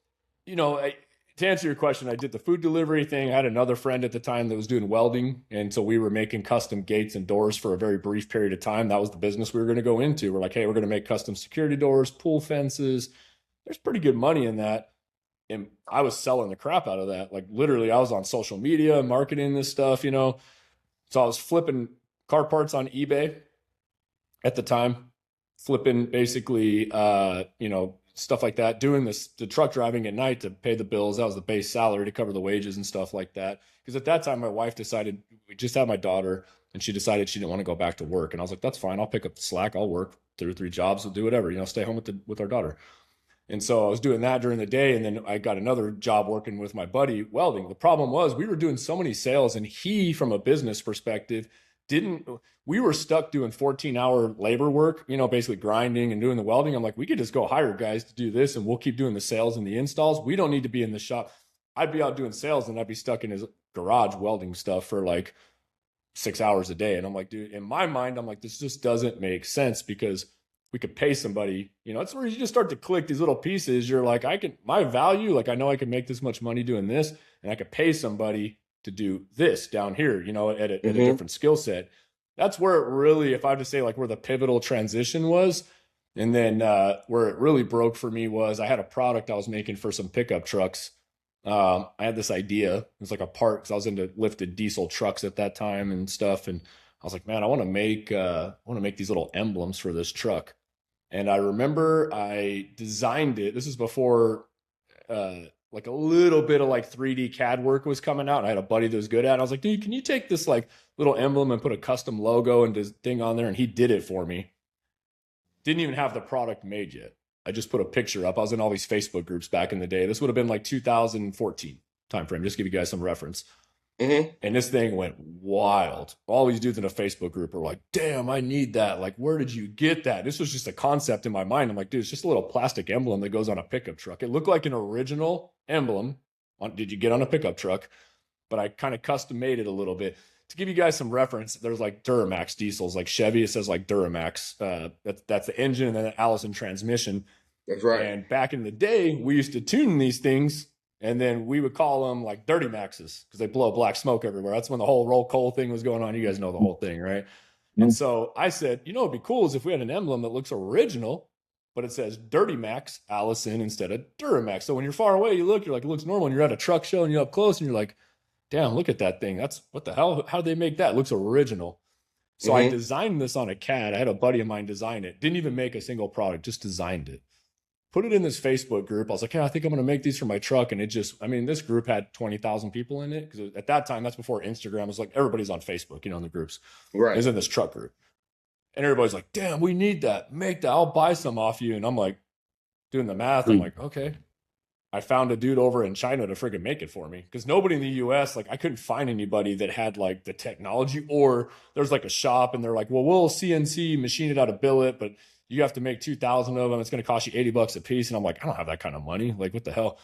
you know, to answer your question, I did the food delivery thing. I had another friend at the time that was doing welding. And so we were making custom gates and doors for a very brief period of time. That was the business we were going to go into. We're like, hey, we're going to make custom security doors, pool fences. There's pretty good money in that. And I was selling the crap out of that. Like literally, I was on social media, marketing this stuff, you know. So I was flipping car parts on eBay at the time, flipping basically, you know, stuff like that, doing this, the truck driving at night to pay the bills. That was the base salary to cover the wages and stuff like that. Because at that time, my wife decided, we just had my daughter, and she decided she didn't want to go back to work. And I was like, that's fine. I'll pick up the slack. I'll work 2 or 3 jobs. I'll do whatever, you know, stay home with our daughter. And so I was doing that during the day. And then I got another job working with my buddy welding. The problem was we were doing so many sales, and he, from a business perspective, didn't, we were stuck doing 14-hour labor work, you know, basically grinding and doing the welding. I'm like, we could just go hire guys to do this and we'll keep doing the sales and the installs. We don't need to be in the shop. I'd be out doing sales and I'd be stuck in his garage welding stuff for like 6 hours a day. And I'm like, dude, in my mind, I'm like, this just doesn't make sense because we could pay somebody, you know, it's where you just start to click these little pieces. You're like, I can, my value, like I know I can make this much money doing this, and I could pay somebody to do this down here, you know, at a different skill set. That's where it really, if I have to say like where the pivotal transition was. And then where it really broke for me was I had a product I was making for some pickup trucks. I had this idea. It was like a part because I was into lifted diesel trucks at that time and stuff. And I was like, man, I want to make these little emblems for this truck. And I remember I designed it. This is before like a little bit of like 3D CAD work was coming out. And I had a buddy that was good at it. I was like, dude, can you take this like little emblem and put a custom logo and this thing on there? And he did it for me. Didn't even have the product made yet. I just put a picture up. I was in all these Facebook groups back in the day. This would have been like 2014 timeframe, just to give you guys some reference. Mm-hmm. And this thing went wild. All these dudes in a Facebook group are like, damn, I need that. Like, where did you get that? This was just a concept in my mind. I'm like, dude, it's just a little plastic emblem that goes on a pickup truck. It looked like an original emblem. Did you get on a pickup truck? But I kind of custom made it a little bit. To give you guys some reference, there's like Duramax diesels, like Chevy, it says like Duramax. That's the engine and then the Allison transmission. That's right. And back in the day, we used to tune these things and then we would call them like Dirty Maxes because they blow black smoke everywhere. That's when the whole roll coal thing was going on. You guys know the whole thing, right? And so I said, you know, it'd be cool is if we had an emblem that looks original, but it says Dirty Max Allison instead of Duramax. So when you're far away, you look, you're like, it looks normal. And you're at a truck show and you're up close and you're like, damn, look at that thing. That's what the hell? How did they make that? It looks original. So I designed this on a CAD. I had a buddy of mine design it. Didn't even make a single product, just designed it. Put it in this Facebook group. I was like, yeah, I think I'm going to make these for my truck. And it just, I mean, this group had 20,000 people in it. Because at that time, that's before Instagram. It was like, everybody's on Facebook, you know, in the groups. Right. It was in this truck group. And everybody's like, damn, we need that. Make that. I'll buy some off you. And I'm like, doing the math. I'm like, okay. I found a dude over in China to friggin' make it for me. Because nobody in the US, like I couldn't find anybody that had like the technology, or there's like a shop and they're like, well, we'll CNC machine it out of billet, but you have to make 2,000 of them. It's going to cost you $80 a piece. And I'm like, I don't have that kind of money. Like, what the hell?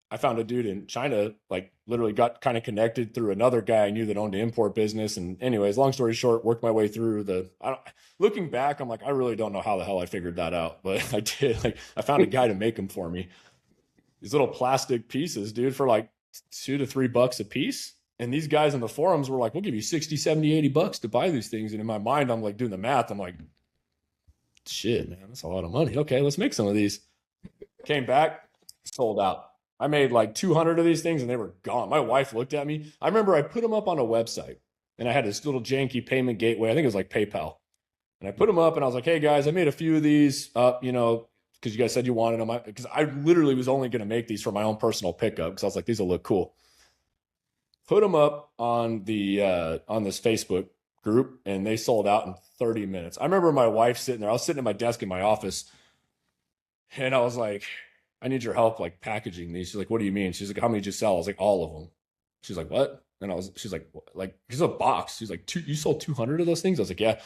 I found a dude in China, like literally got kind of connected through another guy I knew that owned an import business. And anyways, long story short, worked my way through looking back, I'm like, I really don't know how the hell I figured that out, but I did. Like, I found a guy to make them for me. These little plastic pieces, dude, for like $2 to $3 a piece. And these guys in the forums were like, we'll give you 60, 70, $80 to buy these things. And in my mind, I'm like doing the math. I'm like, shit, man, that's a lot of money. Okay, let's make some of these. Came back, sold out. I made like 200 of these things and they were gone. My wife looked at me. I remember I put them up on a website and I had this little janky payment gateway. I think it was like PayPal. And I put them up and I was like, hey guys, I made a few of these up, you know, because you guys said you wanted them. Because I literally was only going to make these for my own personal pickup because I was like, these will look cool. Put them up on this Facebook group and they sold out in 30 minutes. I remember my wife sitting there. I was sitting at my desk in my office and I was like, I need your help like packaging these. She's like, what do you mean? She's like, how many did you sell? I was like, all of them. She's like, what? And she's like, she's a box. She's like, you sold 200 of those things? I was like, yeah.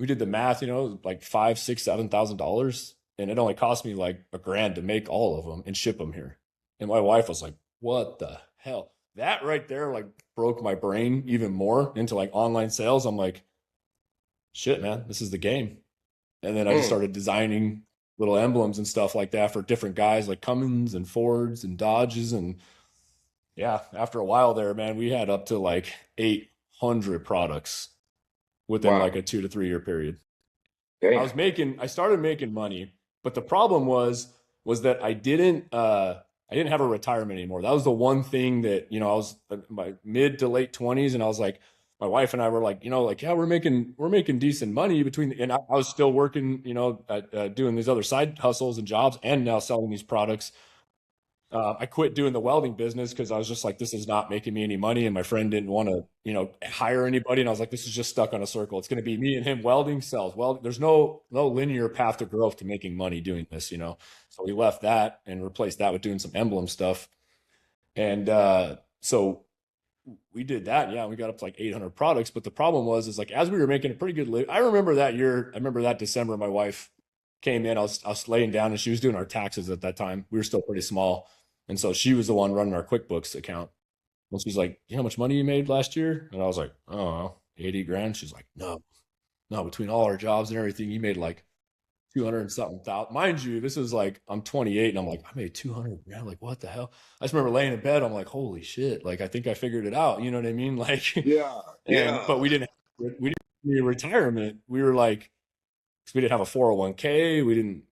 we did the math, like $5, $6, $7,000, and it only cost me like $1,000 to make all of them and ship them here. And my wife was like, "What the hell?" That right there like broke my brain even more into like online sales. I'm like, "Shit, man, this is the game." And then I just started designing little emblems and stuff like that for different guys like Cummins and Fords and Dodges. And yeah, after a while there, man, we had up to like 800 products within like a 2 to 3 year period. Damn. I started making money, but the problem was that I didn't have a retirement anymore. That was the one thing that, I was in my mid to late 20s, and I was like, my wife and I were like, yeah, we're making decent money and I was still working, doing these other side hustles and jobs and now selling these products. I quit doing the welding business because I was just like, this is not making me any money. And my friend didn't want to, hire anybody. And I was like, this is just stuck on a circle. It's going to be me and him welding cells. Well, there's no linear path to growth to making money doing this, So we left that and replaced that with doing some emblem stuff. And so we did that. Yeah, we got up to like 800 products. But the problem is like, as we were making a pretty good living, I remember that December, my wife came in, I was laying down and she was doing our taxes at that time. We were still pretty small. And so she was the one running our QuickBooks account. And she's like, "You know how much money you made last year?" And I was like, "Oh, 80 grand." She's like, no, between all our jobs and everything, you made like 200 and something thousand. Mind you, this is like, I'm 28 and I'm like, I made 200 grand. Like, what the hell? I just remember laying in bed. I'm like, holy shit. Like, I think I figured it out. You know what I mean? Like, yeah. But we didn't need retirement. We were like, we didn't have a 401k.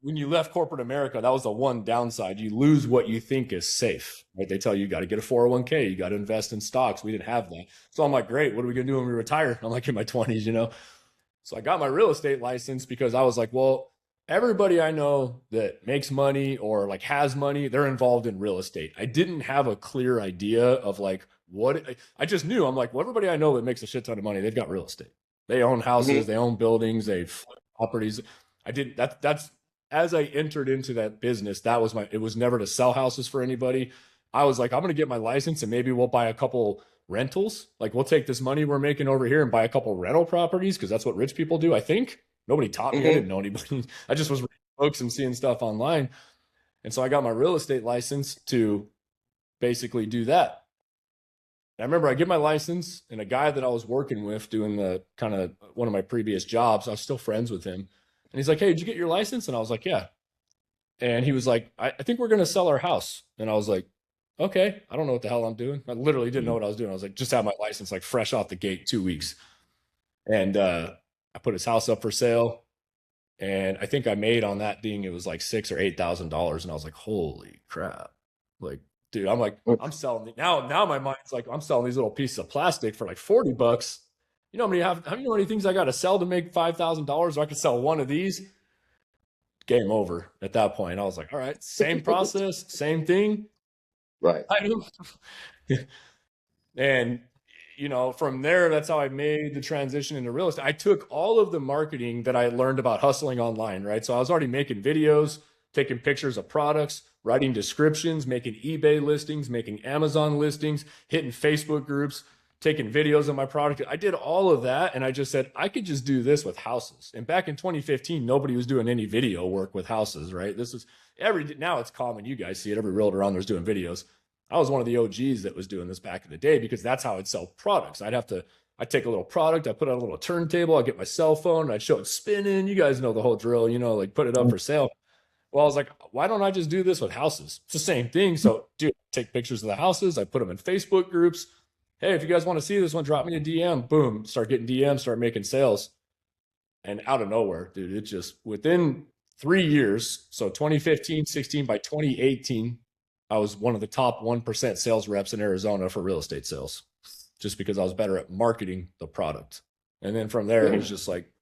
When you left corporate America, that was the one downside. You lose what you think is safe, right? They tell you got to get a 401k, you got to invest in stocks. We didn't have that. So I'm like, great, what are we going to do when we retire? I'm like in my 20s, So I got my real estate license because I was like, well, everybody I know that makes money or like has money, they're involved in real estate. I didn't have a clear idea of like I just knew. I'm like, well, everybody I know that makes a shit ton of money, they've got real estate. They own houses, they own buildings, they flip properties. That's as I entered into that business, it was never to sell houses for anybody. I was like, I'm going to get my license and maybe we'll buy a couple rentals. Like, we'll take this money we're making over here and buy a couple rental properties because that's what rich people do, I think. Nobody taught me. I didn't know anybody. I just was reading books and seeing stuff online. And so I got my real estate license to basically do that. I remember I get my license, and a guy that I was working with doing the kind of one of my previous jobs, I was still friends with him. And he's like, "Hey, did you get your license?" And I was like, "Yeah." And he was like, I think we're going to sell our house. And I was like, "Okay, I don't know what the hell I'm doing." I literally didn't know what I was doing. I was like, just had my license like fresh off the gate, 2 weeks. And I put his house up for sale. And I think I made on that thing, it was like $6,000 or $8,000. And I was like, holy crap. Like, dude, I'm like, I'm selling it. Now my mind's like, I'm selling these little pieces of plastic for like $40. You know how many things I got to sell to make $5,000? I could sell one of these. Game over at that point. I was like, all right, same process, same thing. Right. I know. And from there, that's how I made the transition into real estate. I took all of the marketing that I learned about hustling online, right? So I was already making videos, taking pictures of products, writing descriptions, making eBay listings, making Amazon listings, hitting Facebook groups, taking videos of my product. I did all of that. And I just said, I could just do this with houses. And back in 2015, nobody was doing any video work with houses, right? Now it's common. You guys see it. Every realtor around there's doing videos. I was one of the OGs that was doing this back in the day because that's how I'd sell products. I'd take a little product, I'd put on a little turntable, I'd get my cell phone, I'd show it spinning. You guys know the whole drill, like put it up for sale. Well, I was like, why don't I just do this with houses? It's the same thing. So, dude, take pictures of the houses. I put them in Facebook groups. Hey, if you guys want to see this one, drop me a DM. Boom, start getting DMs, start making sales. And out of nowhere, dude, it just within 3 years, so 2015, 16, by 2018, I was one of the top 1% sales reps in Arizona for real estate sales, just because I was better at marketing the product. And then from there, it was just like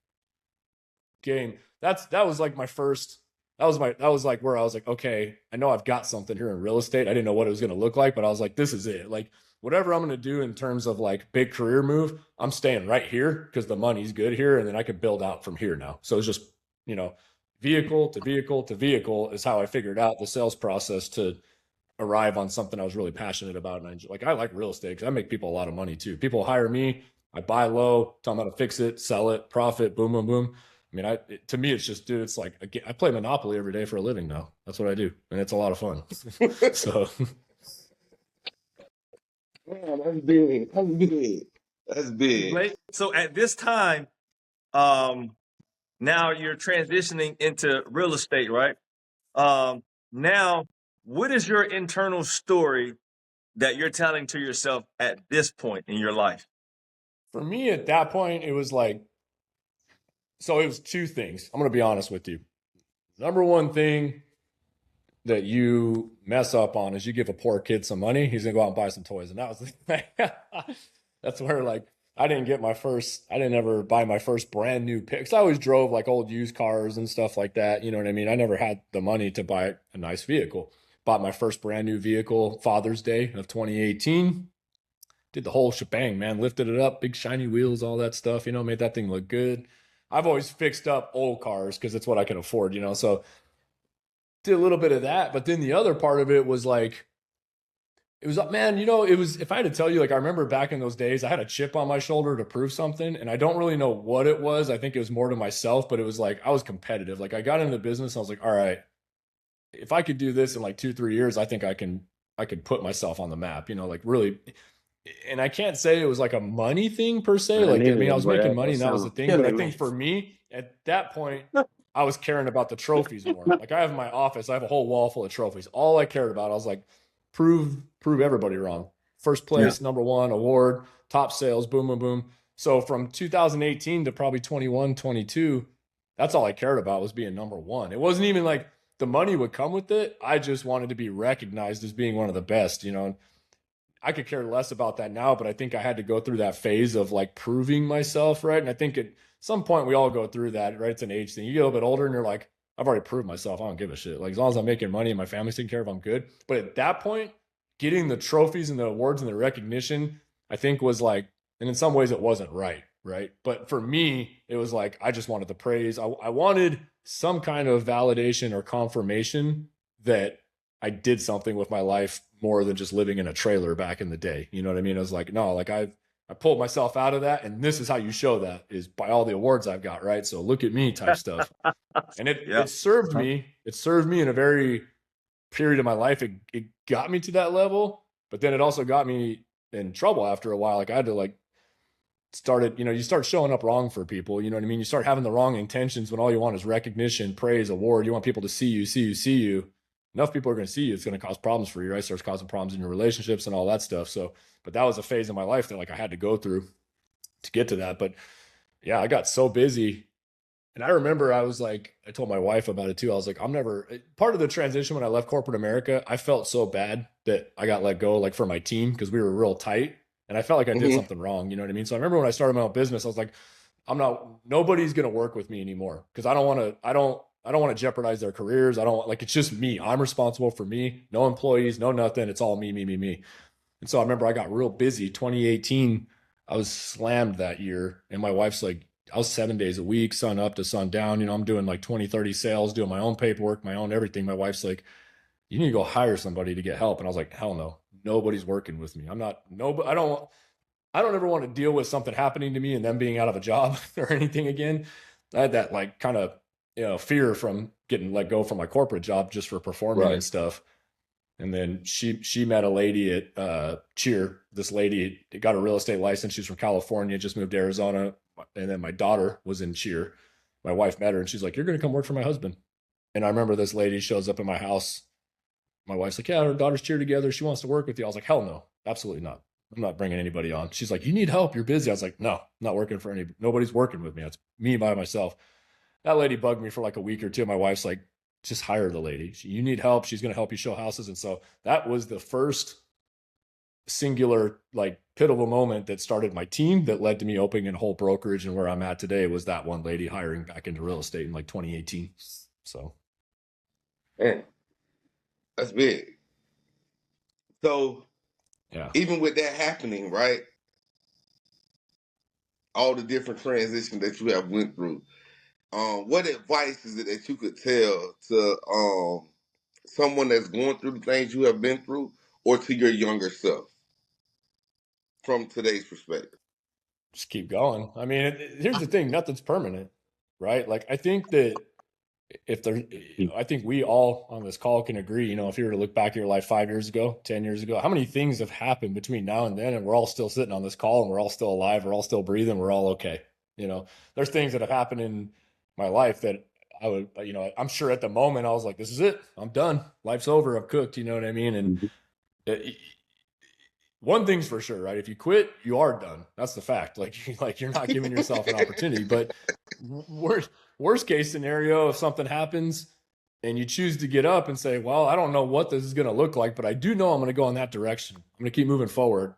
game. That was like my first. That was like where I was like, okay, I know I've got something here in real estate. I didn't know what it was going to look like, but I was like, this is it. Like, whatever I'm going to do in terms of like big career move, I'm staying right here because the money's good here, and then I could build out from here now. So it's just vehicle to vehicle to vehicle is how I figured out the sales process to arrive on something I was really passionate about. And I like real estate because I make people a lot of money too. People hire me I buy low, tell them how to fix it, sell it, profit, boom, boom, boom. I mean, to me, it's just, dude, it's like I play Monopoly every day for a living now. That's what I do, and it's a lot of fun. So, Man, that's big. That's big. That's big. So at this time, now you're transitioning into real estate, right? Now, what is your internal story that you're telling to yourself at this point in your life? for me, at that point, it was like, so it was two things. I'm going to be honest with you. Number one thing that you mess up on is you give a poor kid some money, he's gonna go out and buy some toys. And that was the thing. That's where like I didn't ever buy my first brand new pick. I always drove like old used cars and stuff like that. You know what I mean? I never had the money to buy a nice vehicle. Bought my first brand new vehicle Father's Day of 2018. Did the whole shebang, man. Lifted it up, big shiny wheels, all that stuff, made that thing look good. I've always fixed up old cars because it's what I can afford, so did a little bit of that. But then the other part of it was like, it was, man, it was, if I had to tell you, like, I remember back in those days, I had a chip on my shoulder to prove something, and I don't really know what it was. I think it was more to myself, but it was like, I was competitive. Like, I got into the business, I was like, all right, if I could do this in like 2-3 years, I think I could put myself on the map, like really. And I can't say it was like a money thing per se. Like, I mean, I was making money and that was the thing. But I think for me at that point, I was caring about the trophies more. Like, I have my office, I have a whole wall full of trophies. All I cared about, I was like, prove everybody wrong. First place, number one, award, top sales, boom, boom, boom. So from 2018 to probably 21, 22, that's all I cared about was being number one. It wasn't even like the money would come with it. I just wanted to be recognized as being one of the best, I could care less about that now, but I think I had to go through that phase of like proving myself, right? And I think at some point we all go through that, right? It's an age thing. You get a little bit older and you're like, I've already proved myself. I don't give a shit. Like, as long as I'm making money and my family's taking care of, I'm good. But at that point, getting the trophies and the awards and the recognition, I think was like, and in some ways it wasn't right, right? But for me, it was like, I just wanted the praise. I wanted some kind of validation or confirmation that I did something with my life more than just living in a trailer back in the day. You know what I mean? I was like, no, like I pulled myself out of that. And this is how you show that is by all the awards I've got. Right. So look at me type stuff. And it served me. It served me in a very period of my life. It got me to that level, but then it also got me in trouble after a while. Like, I had to like started, you start showing up wrong for people. You know what I mean? You start having the wrong intentions when all you want is recognition, praise, award. You want people to see you. Enough people are going to see you, it's going to cause problems for you, right? Starts causing problems in your relationships and all that stuff. So, but that was a phase in my life that like I had to go through to get to that. But yeah, I got so busy. And I remember I was like, I told my wife about it too. I was like, part of the transition when I left corporate America, I felt so bad that I got let go, like for my team, because we were real tight. And I felt like I did something wrong. You know what I mean? So I remember when I started my own business, I was like, nobody's going to work with me anymore. Cause I don't want to jeopardize their careers. I don't like, it's just me. I'm responsible for me. No employees, no nothing. It's all me. And so I remember I got real busy. 2018, I was slammed that year. And my wife's like, I was 7 days a week, sun up to sun down. I'm doing like 20, 30 sales, doing my own paperwork, my own everything. My wife's like, you need to go hire somebody to get help. And I was like, hell no, nobody's working with me. I don't ever want to deal with something happening to me and them being out of a job or anything again. I had that like kind of, fear from getting let go from my corporate job just for performing and stuff. And then she met a lady at Cheer. This lady got a real estate license. She's from California, just moved to Arizona. And then my daughter was in Cheer. My wife met her and she's like, you're going to come work for my husband. And I remember this lady shows up in my house. My wife's like, yeah, her daughter's Cheer together. She wants to work with you. I was like, hell no, absolutely not. I'm not bringing anybody on. She's like, you need help. You're busy. I was like, no, I'm not working for nobody's working with me. It's me by myself. That lady bugged me for like a week or two. My wife's like, just hire the lady. You need help. She's going to help you show houses. And so that was the first singular, like pivotal moment that started my team that led to me opening a whole brokerage. And where I'm at today was that one lady hiring back into real estate in like 2018. So. Man, that's big. So yeah, even with that happening, right? All the different transitions that you have went through, what advice is it that you could tell to someone that's going through the things you have been through, or to your younger self from today's perspective? just keep going. I mean, here's the thing, nothing's permanent, right? Like, I think that if there, I think we all on this call can agree, if you were to look back at your life 5 years ago, 10 years ago, how many things have happened between now and then? And we're all still sitting on this call and we're all still alive. We're all still breathing. We're all okay. There's things that have happened in my life that I would, I'm sure at the moment I was like, this is it. I'm done. Life's over. I'm cooked. You know what I mean? And one thing's for sure, right? If you quit, you are done. That's the fact. Like you're not giving yourself an opportunity. But worst case scenario, if something happens and you choose to get up and say, well, I don't know what this is going to look like, but I do know I'm going to go in that direction. I'm going to keep moving forward.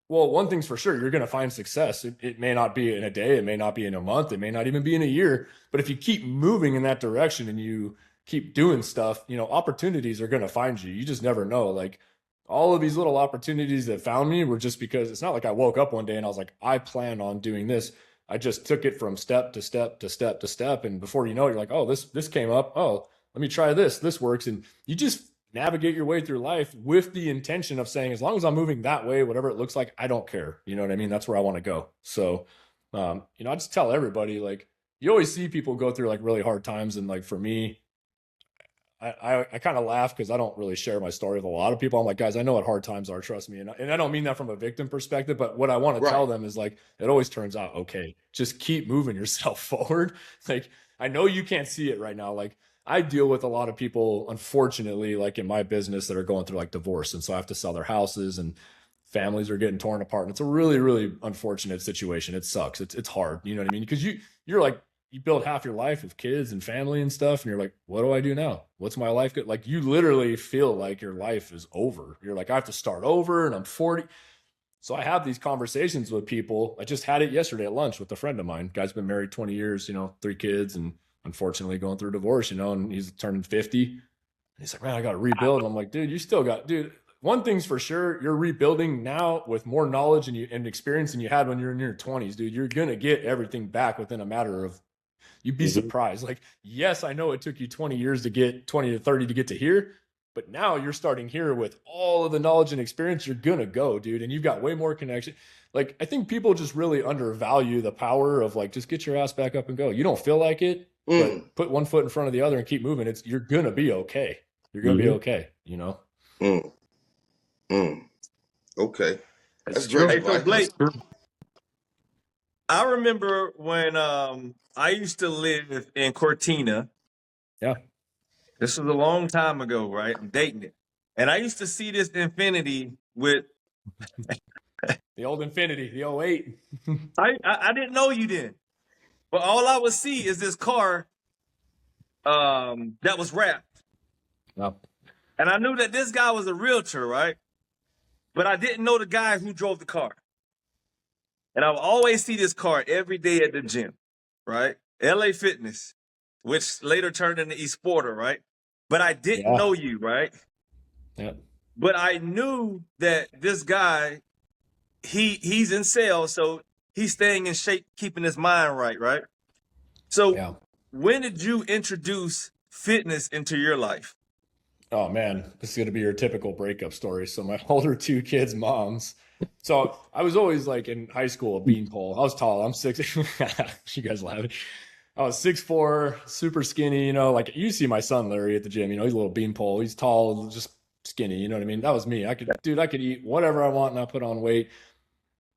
Well, one thing's for sure, you're going to find success. It may not be in a day. It may not be in a month. It may not even be in a year. But if you keep moving in that direction and you keep doing stuff, opportunities are going to find you. You just never know. Like, all of these little opportunities that found me were just because it's not like I woke up one day and I was like, I plan on doing this. I just took it from step to step to step to step. And before you know it, you're like, oh, this came up. Oh, let me try this. This works. And you just navigate your way through life with the intention of saying, as long as I'm moving that way, whatever it looks like, I don't care. You know what I mean? That's where I want to go. So, I just tell everybody, like, you always see people go through like really hard times. And like, for me, I kind of laugh because I don't really share my story with a lot of people. I'm like, guys, I know what hard times are. Trust me. And I don't mean that from a victim perspective, but what I want to tell them is like, it always turns out okay. Just keep moving yourself forward. Like, I know you can't see it right now. Like, I deal with a lot of people, unfortunately, like in my business, that are going through like divorce. And so I have to sell their houses and families are getting torn apart. And it's a really, really unfortunate situation. It sucks. It's hard. You know what I mean? Because you're like, you build half your life with kids and family and stuff. And you're like, what do I do now? What's my life good? Like, you literally feel like your life is over. You're like, I have to start over and I'm 40. So I have these conversations with people. I just had it yesterday at lunch with a friend of mine. Guy's been married 20 years, 3 kids, and unfortunately going through a divorce, and he's turning 50. And he's like, man, I got to rebuild. And I'm like, dude, one thing's for sure. You're rebuilding now with more knowledge and experience than you had when you're in your 20s, dude. You're going to get everything back within a matter of, you'd be surprised. Like, yes, I know it took you 20 years to get 20 to 30 to get to here, but now you're starting here with all of the knowledge and experience. You're going to go, dude. And you've got way more connection. Like, I think people just really undervalue the power of like, just get your ass back up and go. You don't feel like it, but put one foot in front of the other and keep moving. You're going to be okay. You're going to be okay. Okay. That's true. Hey, so Blake, I remember when I used to live in Cortina. Yeah. This was a long time ago, right? I'm dating it. And I used to see this Infinity with the old Infinity, the 08. I didn't know you then. But all I would see is this car that was wrapped. Wow. And I knew that this guy was a realtor, right? But I didn't know the guy who drove the car. And I would always see this car every day at the gym, right? LA Fitness, which later turned into Esporter, right? But I didn't know you, right? Yeah. But I knew that this guy, he's in sales, so he's staying in shape, keeping his mind right, right? So when did you introduce fitness into your life? Oh man, this is going to be your typical breakup story. So my older 2 kids' moms. So I was always like in high school, a beanpole. I was tall. I'm 6. You guys laughing. I was 6'4", super skinny, like you see my son, Larry, at the gym, he's a little beanpole. He's tall, just skinny. You know what I mean? That was me. I could eat whatever I want and not put on weight.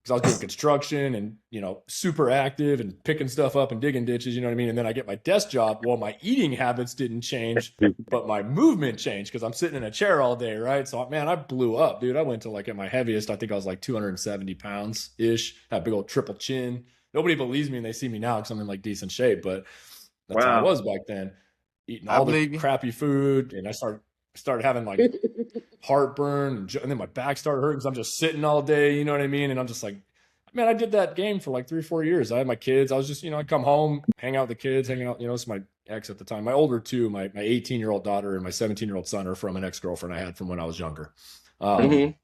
Because I was doing construction and, super active and picking stuff up and digging ditches, you know what I mean? And then I get my desk job. Well, my eating habits didn't change, but my movement changed because I'm sitting in a chair all day, right? So, man, I blew up, dude. I went to like at my heaviest, I think I was like 270 pounds-ish, had a big old triple chin. Nobody believes me and they see me now because I'm in like decent shape, but that's how I was back then. Eating all the crappy food. And I started having like heartburn and then my back started hurting because I'm just sitting all day, you know what I mean? And I'm just like, man, I did that game for like 3 or 4 years. I had my kids. I was just, I'd come home, hang out with the kids, hang out, it's my ex at the time. My older 2, my 18-year-old daughter and my 17-year-old son are from an ex-girlfriend I had from when I was younger. And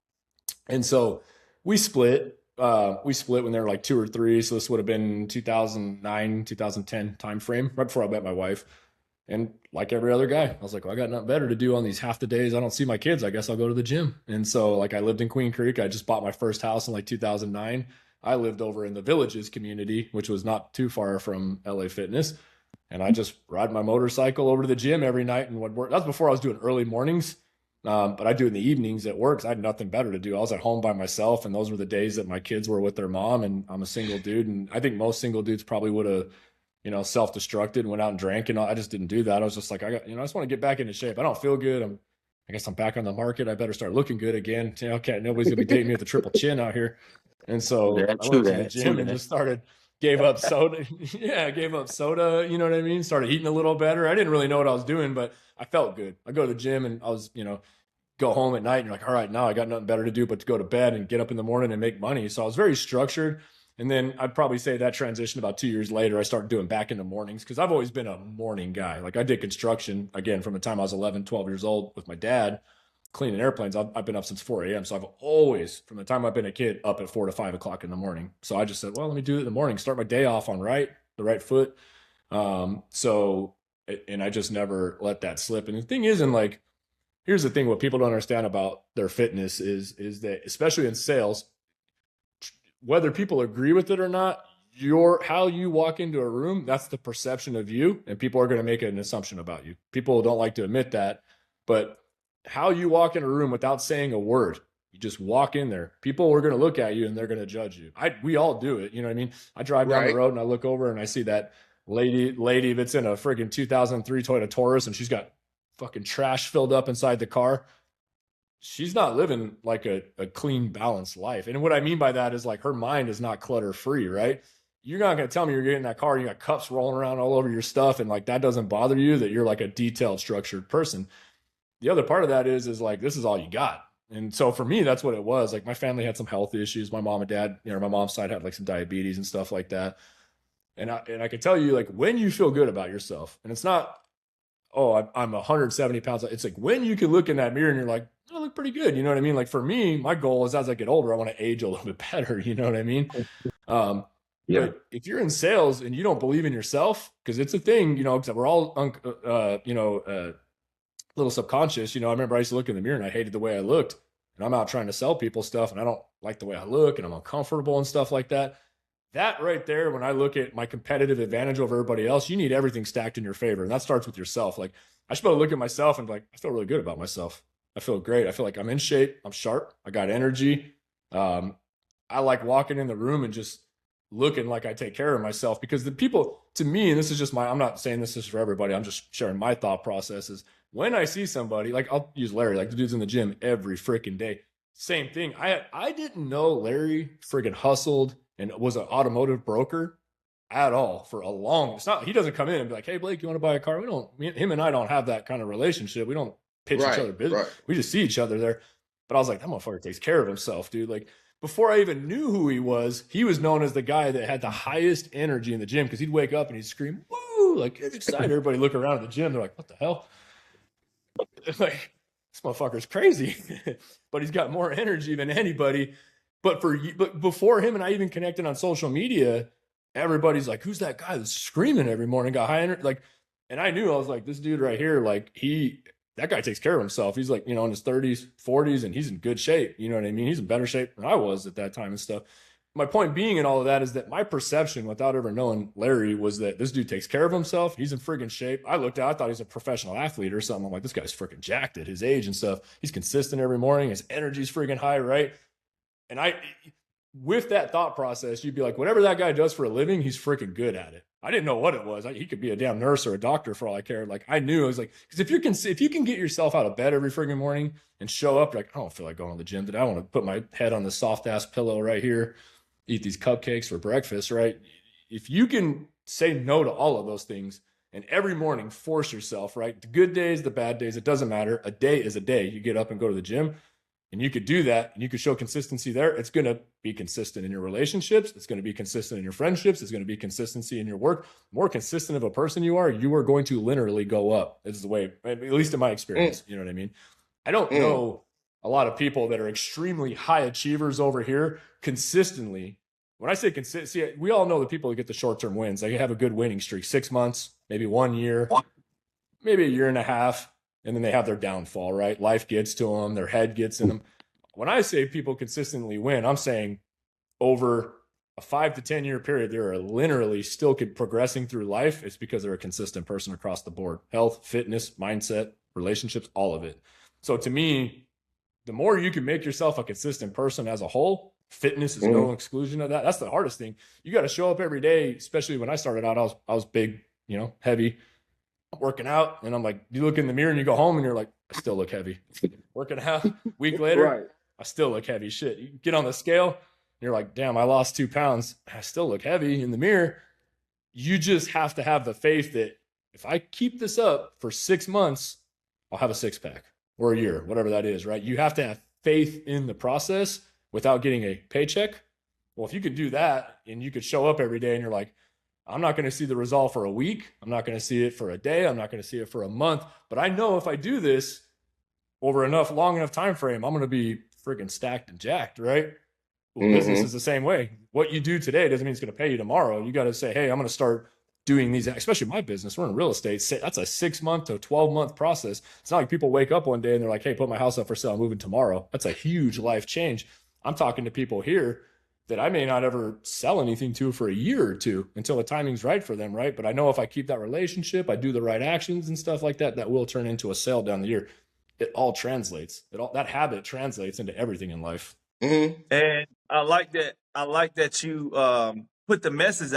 so we split. We split when they were like 2 or 3. So this would have been 2009, 2010 timeframe, right before I met my wife. And like every other guy, I was like, well, I got nothing better to do on these half the days I don't see my kids. I guess I'll go to the gym. And so like I lived in Queen Creek. I just bought my first house in like 2009. I lived over in the Villages community, which was not too far from LA Fitness. And I just ride my motorcycle over to the gym every night and would work. That's before I was doing early mornings. But I do it in the evenings at work. I had nothing better to do. I was at home by myself, and those were the days that my kids were with their mom, and I'm a single dude. And I think most single dudes probably would have, self-destructed and went out and drank. And I just didn't do that. I was just like, I just want to get back into shape. I don't feel good. I guess I'm back on the market. I better start looking good again. Okay, nobody's gonna be dating me with the triple chin out here. And so I went to the gym and just gave up soda. Yeah, gave up soda. You know what I mean? Started eating a little better. I didn't really know what I was doing, but I felt good. I go to the gym and I was, go home at night and you're like, all right, now I got nothing better to do but to go to bed and get up in the morning and make money. So I was very structured. And then I'd probably say that transition about 2 years later, I started doing back in the mornings because I've always been a morning guy. Like I did construction again from the time I was 11, 12 years old with my dad cleaning airplanes. I've been up since 4 a.m. So I've always, from the time I've been a kid, up at 4 to 5 o'clock in the morning. So I just said, well, let me do it in the morning, start my day off on the right foot. And I just never let that slip. And the thing is, here's the thing, what people don't understand about their fitness is that, especially in sales, whether people agree with it or not, how you walk into a room, that's the perception of you, and people are going to make an assumption about you. People don't like to admit that, but how you walk in a room without saying a word, you just walk in there, people are going to look at you and they're going to judge you. We all do it. You know what I mean? I drive down the road and I look over and I see that lady that's in a friggin' 2003 Toyota Taurus and she's got fucking trash filled up inside the car. She's not living like a clean, balanced life. And what I mean by that is like her mind is not clutter free, right? You're not going to tell me you're getting in that car, you got cups rolling around all over your stuff, and like that doesn't bother you, that you're like a detailed, structured person. The other part of that is like, this is all you got. And so for me, that's what it was. Like my family had some health issues. My mom and dad, my mom's side had like some diabetes and stuff like that. And I can tell you, like, when you feel good about yourself, and it's not, oh, I'm 170 pounds. It's like when you can look in that mirror and you're like, I look pretty good. You know what I mean? Like for me, my goal is as I get older, I want to age a little bit better. You know what I mean? Yeah. But if you're in sales and you don't believe in yourself, because it's a thing, because we're all, a little subconscious. I remember I used to look in the mirror and I hated the way I looked, and I'm out trying to sell people stuff and I don't like the way I look and I'm uncomfortable and stuff like that. That right there, when I look at my competitive advantage over everybody else, you need everything stacked in your favor. And that starts with yourself. Like I should be able to look at myself and be like, I feel really good about myself. I feel great. I feel like I'm in shape. I'm sharp. I got energy. I like walking in the room and just looking like I take care of myself, because the people, to me, and this is just I'm not saying this is for everybody, I'm just sharing my thought processes. When I see somebody, like I'll use Larry, like the dude's in the gym every freaking day. Same thing. I didn't know Larry friggin' hustled and was an automotive broker at all for a long. It's not. He doesn't come in and be like, "Hey Blake, you want to buy a car?" We don't. Him and I don't have that kind of relationship. We don't pitch each other business. We just see each other there. But I was like, that motherfucker takes care of himself, dude. Like before I even knew who he was known as the guy that had the highest energy in the gym, because he'd wake up and he'd scream, "Woo!" Like it's excited. Everybody look around at the gym. They're like, "What the hell?" Like this motherfucker's crazy. But he's got more energy than anybody. But before him and I even connected on social media, everybody's like, "Who's that guy that's screaming every morning, got high energy?" Like, and I knew, I was like, this dude right here, like that guy takes care of himself. He's like, in his 30s, 40s, and he's in good shape. You know what I mean? He's in better shape than I was at that time and stuff. My point being in all of that is that my perception, without ever knowing Larry, was that this dude takes care of himself. He's in friggin' shape. I thought he's a professional athlete or something. I'm like, this guy's friggin' jacked at his age and stuff. He's consistent every morning. His energy's friggin' high, right? And with that thought process, you'd be like, whatever that guy does for a living, he's freaking good at it. I didn't know what it was. He could be a damn nurse or a doctor for all I cared. Like I knew, I was like, because if you can get yourself out of bed every freaking morning and show up, like, I don't feel like going to the gym today. I want to put my head on the soft ass pillow right here, eat these cupcakes for breakfast, right? If you can say no to all of those things and every morning force yourself, right? The good days, the bad days, it doesn't matter. A day is a day. You get up and go to the gym. And you could do that and you could show consistency there. It's going to be consistent in your relationships. It's going to be consistent in your friendships. It's going to be consistency in your work. The more consistent of a person you are going to linearly go up. This is the way, at least in my experience. You know what I mean? I don't know a lot of people that are extremely high achievers over here consistently. When I say consistency, we all know the people who get the short-term wins. They have a good winning streak, 6 months, maybe 1 year, maybe a year and a half. And then they have their downfall, right? Life gets to them. Their head gets in them. When I say people consistently win, I'm saying over a 5 to 10 year period, they're literally still progressing through life. It's because they're a consistent person across the board: health, fitness, mindset, relationships, all of it. So to me, the more you can make yourself a consistent person as a whole, fitness is no exclusion of that. That's the hardest thing. You got to show up every day. Especially when I started out, I was big, heavy, working out, and I'm like, you look in the mirror and you go home and you're like, I still look heavy. Working out, week later, Right. I still look heavy. Shit, you get on the scale and you're like, damn, I lost 2 pounds. I still look heavy in the mirror. You just have to have the faith that if I keep this up for 6 months, I'll have a 6-pack, or a year, whatever that is, right? You have to have faith in the process without getting a paycheck. Well, if you could do that and you could show up every day and you're like, I'm not going to see the result for a week. I'm not going to see it for a day. I'm not going to see it for a month. But I know if I do this over long enough time frame, I'm going to be freaking stacked and jacked, right? Well, business is the same way. What you do today doesn't mean it's going to pay you tomorrow. You got to say, hey, I'm going to start doing these, especially my business. We're in real estate. That's a 6 month to 12 month process. It's not like people wake up one day and they're like, hey, put my house up for sale, I'm moving tomorrow. That's a huge life change. I'm talking to people here that I may not ever sell anything to for a year or two until the timing's right for them, right? But I know if I keep that relationship, I do the right actions and stuff like that, that will turn into a sale down the year. It all translates. That habit translates into everything in life. And I like that. I like that you put the message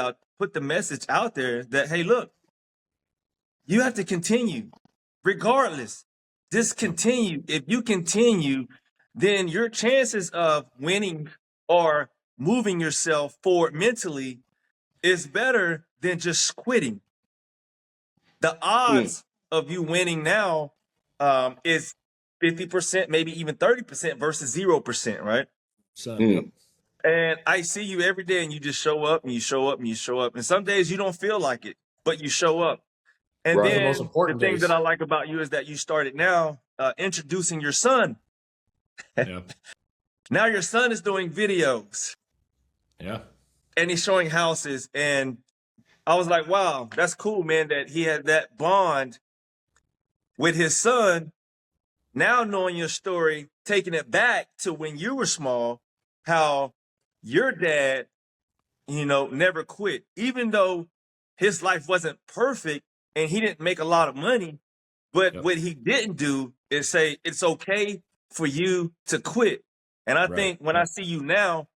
out there that, hey, look, you have to continue regardless. Just continue. If you continue, then your chances of winning or moving yourself forward mentally is better than just quitting. The odds of you winning now is 50%, maybe even 30% versus 0%, right? So, And I see you every day and you just show up and you show up and you show up. And some days you don't feel like it, but you show up. And Right. then the most important thing days. that I like about you is that you started now introducing your son. Yeah. Now your son is doing videos. Yeah. And he's showing houses. And I was like, wow, that's cool, man, that he had that bond with his son. Now knowing your story, taking it back to when you were small, how your dad, never quit, even though his life wasn't perfect and he didn't make a lot of money. But what he didn't do is say, it's okay for you to quit. And I think when I see you now,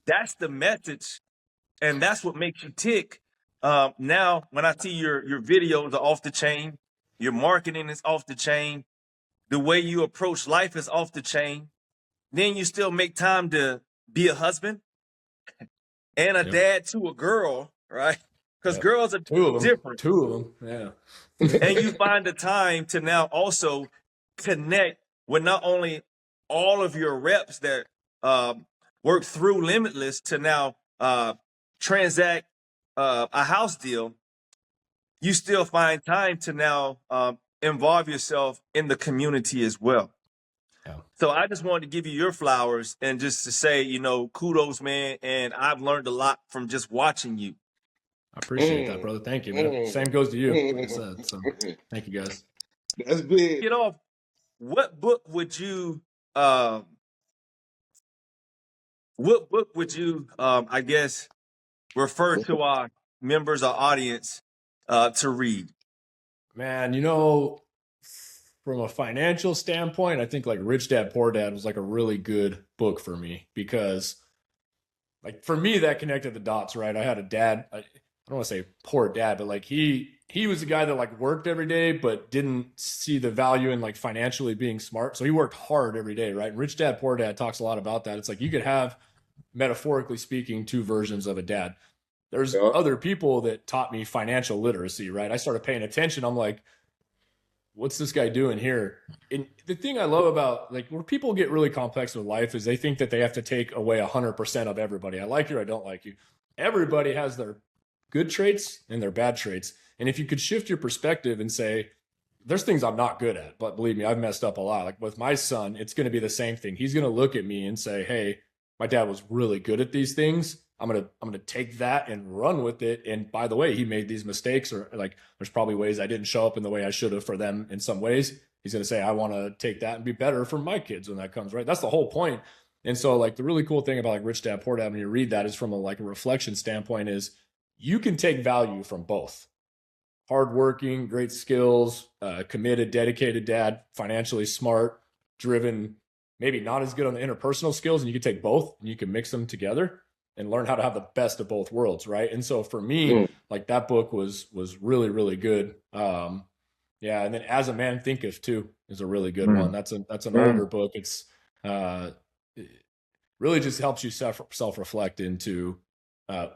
that's the message. And that's what makes you tick. Now, when I see your videos are off the chain, your marketing is off the chain, the way you approach life is off the chain, then you still make time to be a husband and a dad to a girl, right? Because girls are different. Two of them, yeah. And you find the time to now also connect with not only all of your reps that work through Limitless to now transact a house deal. You still find time to now involve yourself in the community as well. Yeah. So I just wanted to give you your flowers and just to say, kudos, man. And I've learned a lot from just watching you. I appreciate that, brother. Thank you, man. Same goes to you, like I said. So thank you, guys. That's big. Get off. What book would you I guess refer to our members or audience to read? Man, from a financial standpoint, I think like Rich Dad Poor Dad was like a really good book for me because like for me that connected the dots, right? I had a dad, I don't want to say poor dad, but like he was a guy that like worked every day but didn't see the value in like financially being smart. So he worked hard every day, right? And Rich Dad Poor Dad talks a lot about that. It's like you could have, metaphorically speaking, two versions of a dad. There's other people that taught me financial literacy, right? I started paying attention. I'm like, what's this guy doing here? And the thing I love about like where people get really complex with life is they think that they have to take away 100% of everybody. I like you or I don't like you. Everybody has their good traits and their bad traits. And if you could shift your perspective and say, there's things I'm not good at, but believe me, I've messed up a lot. Like with my son, it's going to be the same thing. He's going to look at me and say, hey, my dad was really good at these things. I'm going to take that and run with it. And by the way, he made these mistakes, or like, there's probably ways I didn't show up in the way I should have for them in some ways. He's going to say, I want to take that and be better for my kids when that comes, right? That's the whole point. And so like the really cool thing about like Rich Dad Poor Dad when you read that is from a reflection standpoint is you can take value from both. Hardworking, great skills, committed, dedicated dad, financially smart, driven, maybe not as good on the interpersonal skills, and you can take both and you can mix them together and learn how to have the best of both worlds, right? And so for me, like that book was really really good. Yeah, and then As a Man Thinketh too is a really good one. That's an older book. It's it really just helps you self reflect into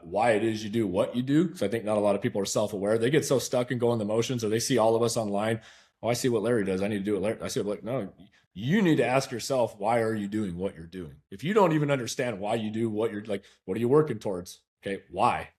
why it is you do what you do. So I think not a lot of people are self aware. They get so stuck in going the motions, or they see all of us online. Oh, I see what Larry does. I need to do it. Larry. I see what, like, no, you need to ask yourself, why are you doing what you're doing? If you don't even understand why you do what you're like, what are you working towards? Okay, why?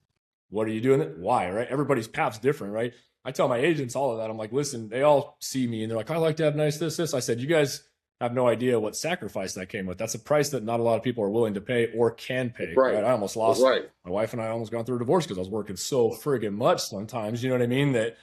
What are you doing? Why? Right? Everybody's path's different, right? I tell my agents all of that. I'm like, listen, they all see me and they're like, I like to have nice this. I said, you guys have no idea what sacrifice that came with. That's a price that not a lot of people are willing to pay or can pay. Right? I almost lost my wife and I almost gone through a divorce because I was working so friggin' much sometimes. You know what I mean? That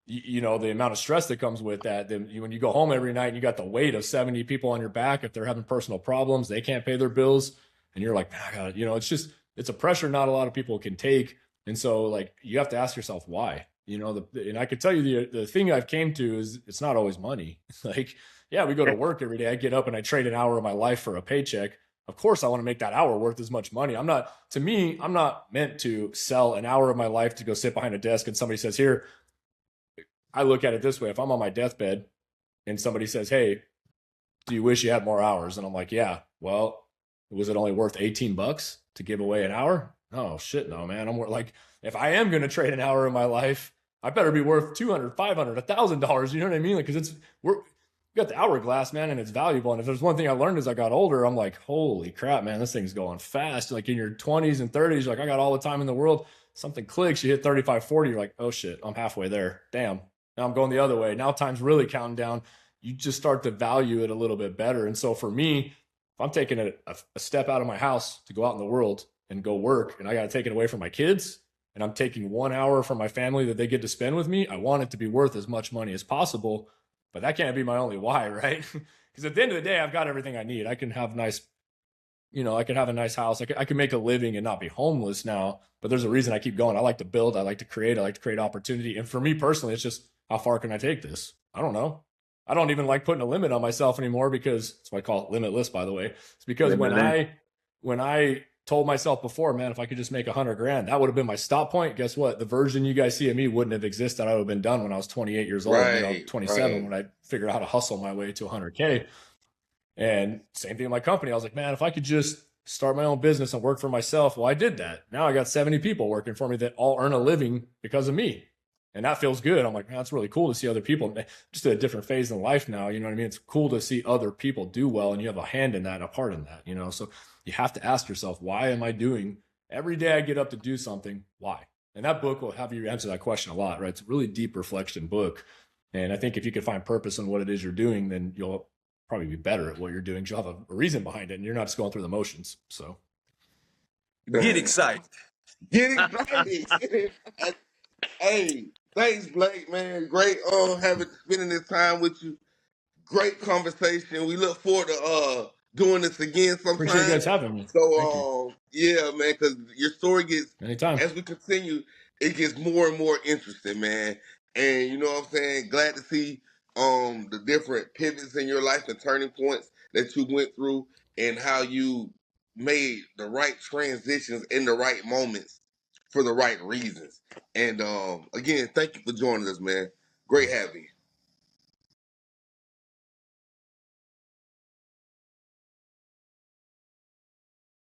you know, the amount of stress that comes with that. Then when you go home every night and you got the weight of 70 people on your back, if they're having personal problems, they can't pay their bills, and you're like, I gotta, you know, it's a pressure not a lot of people can take. And so like you have to ask yourself why. You know, and I could tell you the thing I've came to is it's not always money. Like, yeah, we go to work every day. I get up and I trade an hour of my life for a paycheck. Of course, I want to make that hour worth as much money. I'm not meant to sell an hour of my life to go sit behind a desk and somebody says, here, I look at it this way. If I'm on my deathbed and somebody says, hey, do you wish you had more hours? And I'm like, yeah, well, was it only worth $18 to give away an hour? Oh shit, no, man. I'm like, if I am going to trade an hour of my life, I better be worth $200, $500, $1,000. You know what I mean? Like, cause we got the hourglass, man, and it's valuable. And if there's one thing I learned as I got older, I'm like, holy crap, man, this thing's going fast. Like in your 20s and 30s, you're like, I got all the time in the world. Something clicks, you hit 35, 40, you're like, oh shit, I'm halfway there. Damn. Now I'm going the other way. Now time's really counting down. You just start to value it a little bit better. And so for me, if I'm taking a step out of my house to go out in the world and go work, and I got to take it away from my kids, and I'm taking 1 hour from my family that they get to spend with me, I want it to be worth as much money as possible. But that can't be my only why, right? Because at the end of the day, I've got everything I need. I can have nice, you know, I can have a nice house. I can make a living and not be homeless now. But there's a reason I keep going. I like to build. I like to create. Opportunity. And for me personally, it's just, how far can I take this? I don't know. I don't even like putting a limit on myself anymore, because that's why I call it limitless, by the way. It's because when I told myself before, man, if I could just make 100 grand, that would have been my stop point. Guess what? The version you guys see of me wouldn't have existed. I would have been done when I was 28 years old, 27, when I figured out how to hustle my way to 100K. And same thing in my company. I was like, man, if I could just start my own business and work for myself. Well, I did that. Now I got 70 people working for me that all earn a living because of me. And that feels good. I'm like, man, that's really cool to see other people just at a different phase in life now. You know what I mean? It's cool to see other people do well, and you have a hand in that, a part in that, you know? So you have to ask yourself, why am I doing every day I get up to do something? Why? And that book will have you answer that question a lot, right? It's a really deep reflection book. And I think if you can find purpose in what it is you're doing, then you'll probably be better at what you're doing. You'll have a reason behind it, and you're not just going through the motions. So get excited. Get excited. Hey, thanks, Blake, man. Great spending this time with you. Great conversation. We look forward to doing this again sometime. Appreciate you guys having me. So yeah, man, because your story gets, anytime as we continue, it gets more and more interesting, man. And you know what I'm saying? Glad to see the different pivots in your life and turning points that you went through, and how you made the right transitions in the right moments for the right reasons. And again, thank you for joining us, man. Great having you.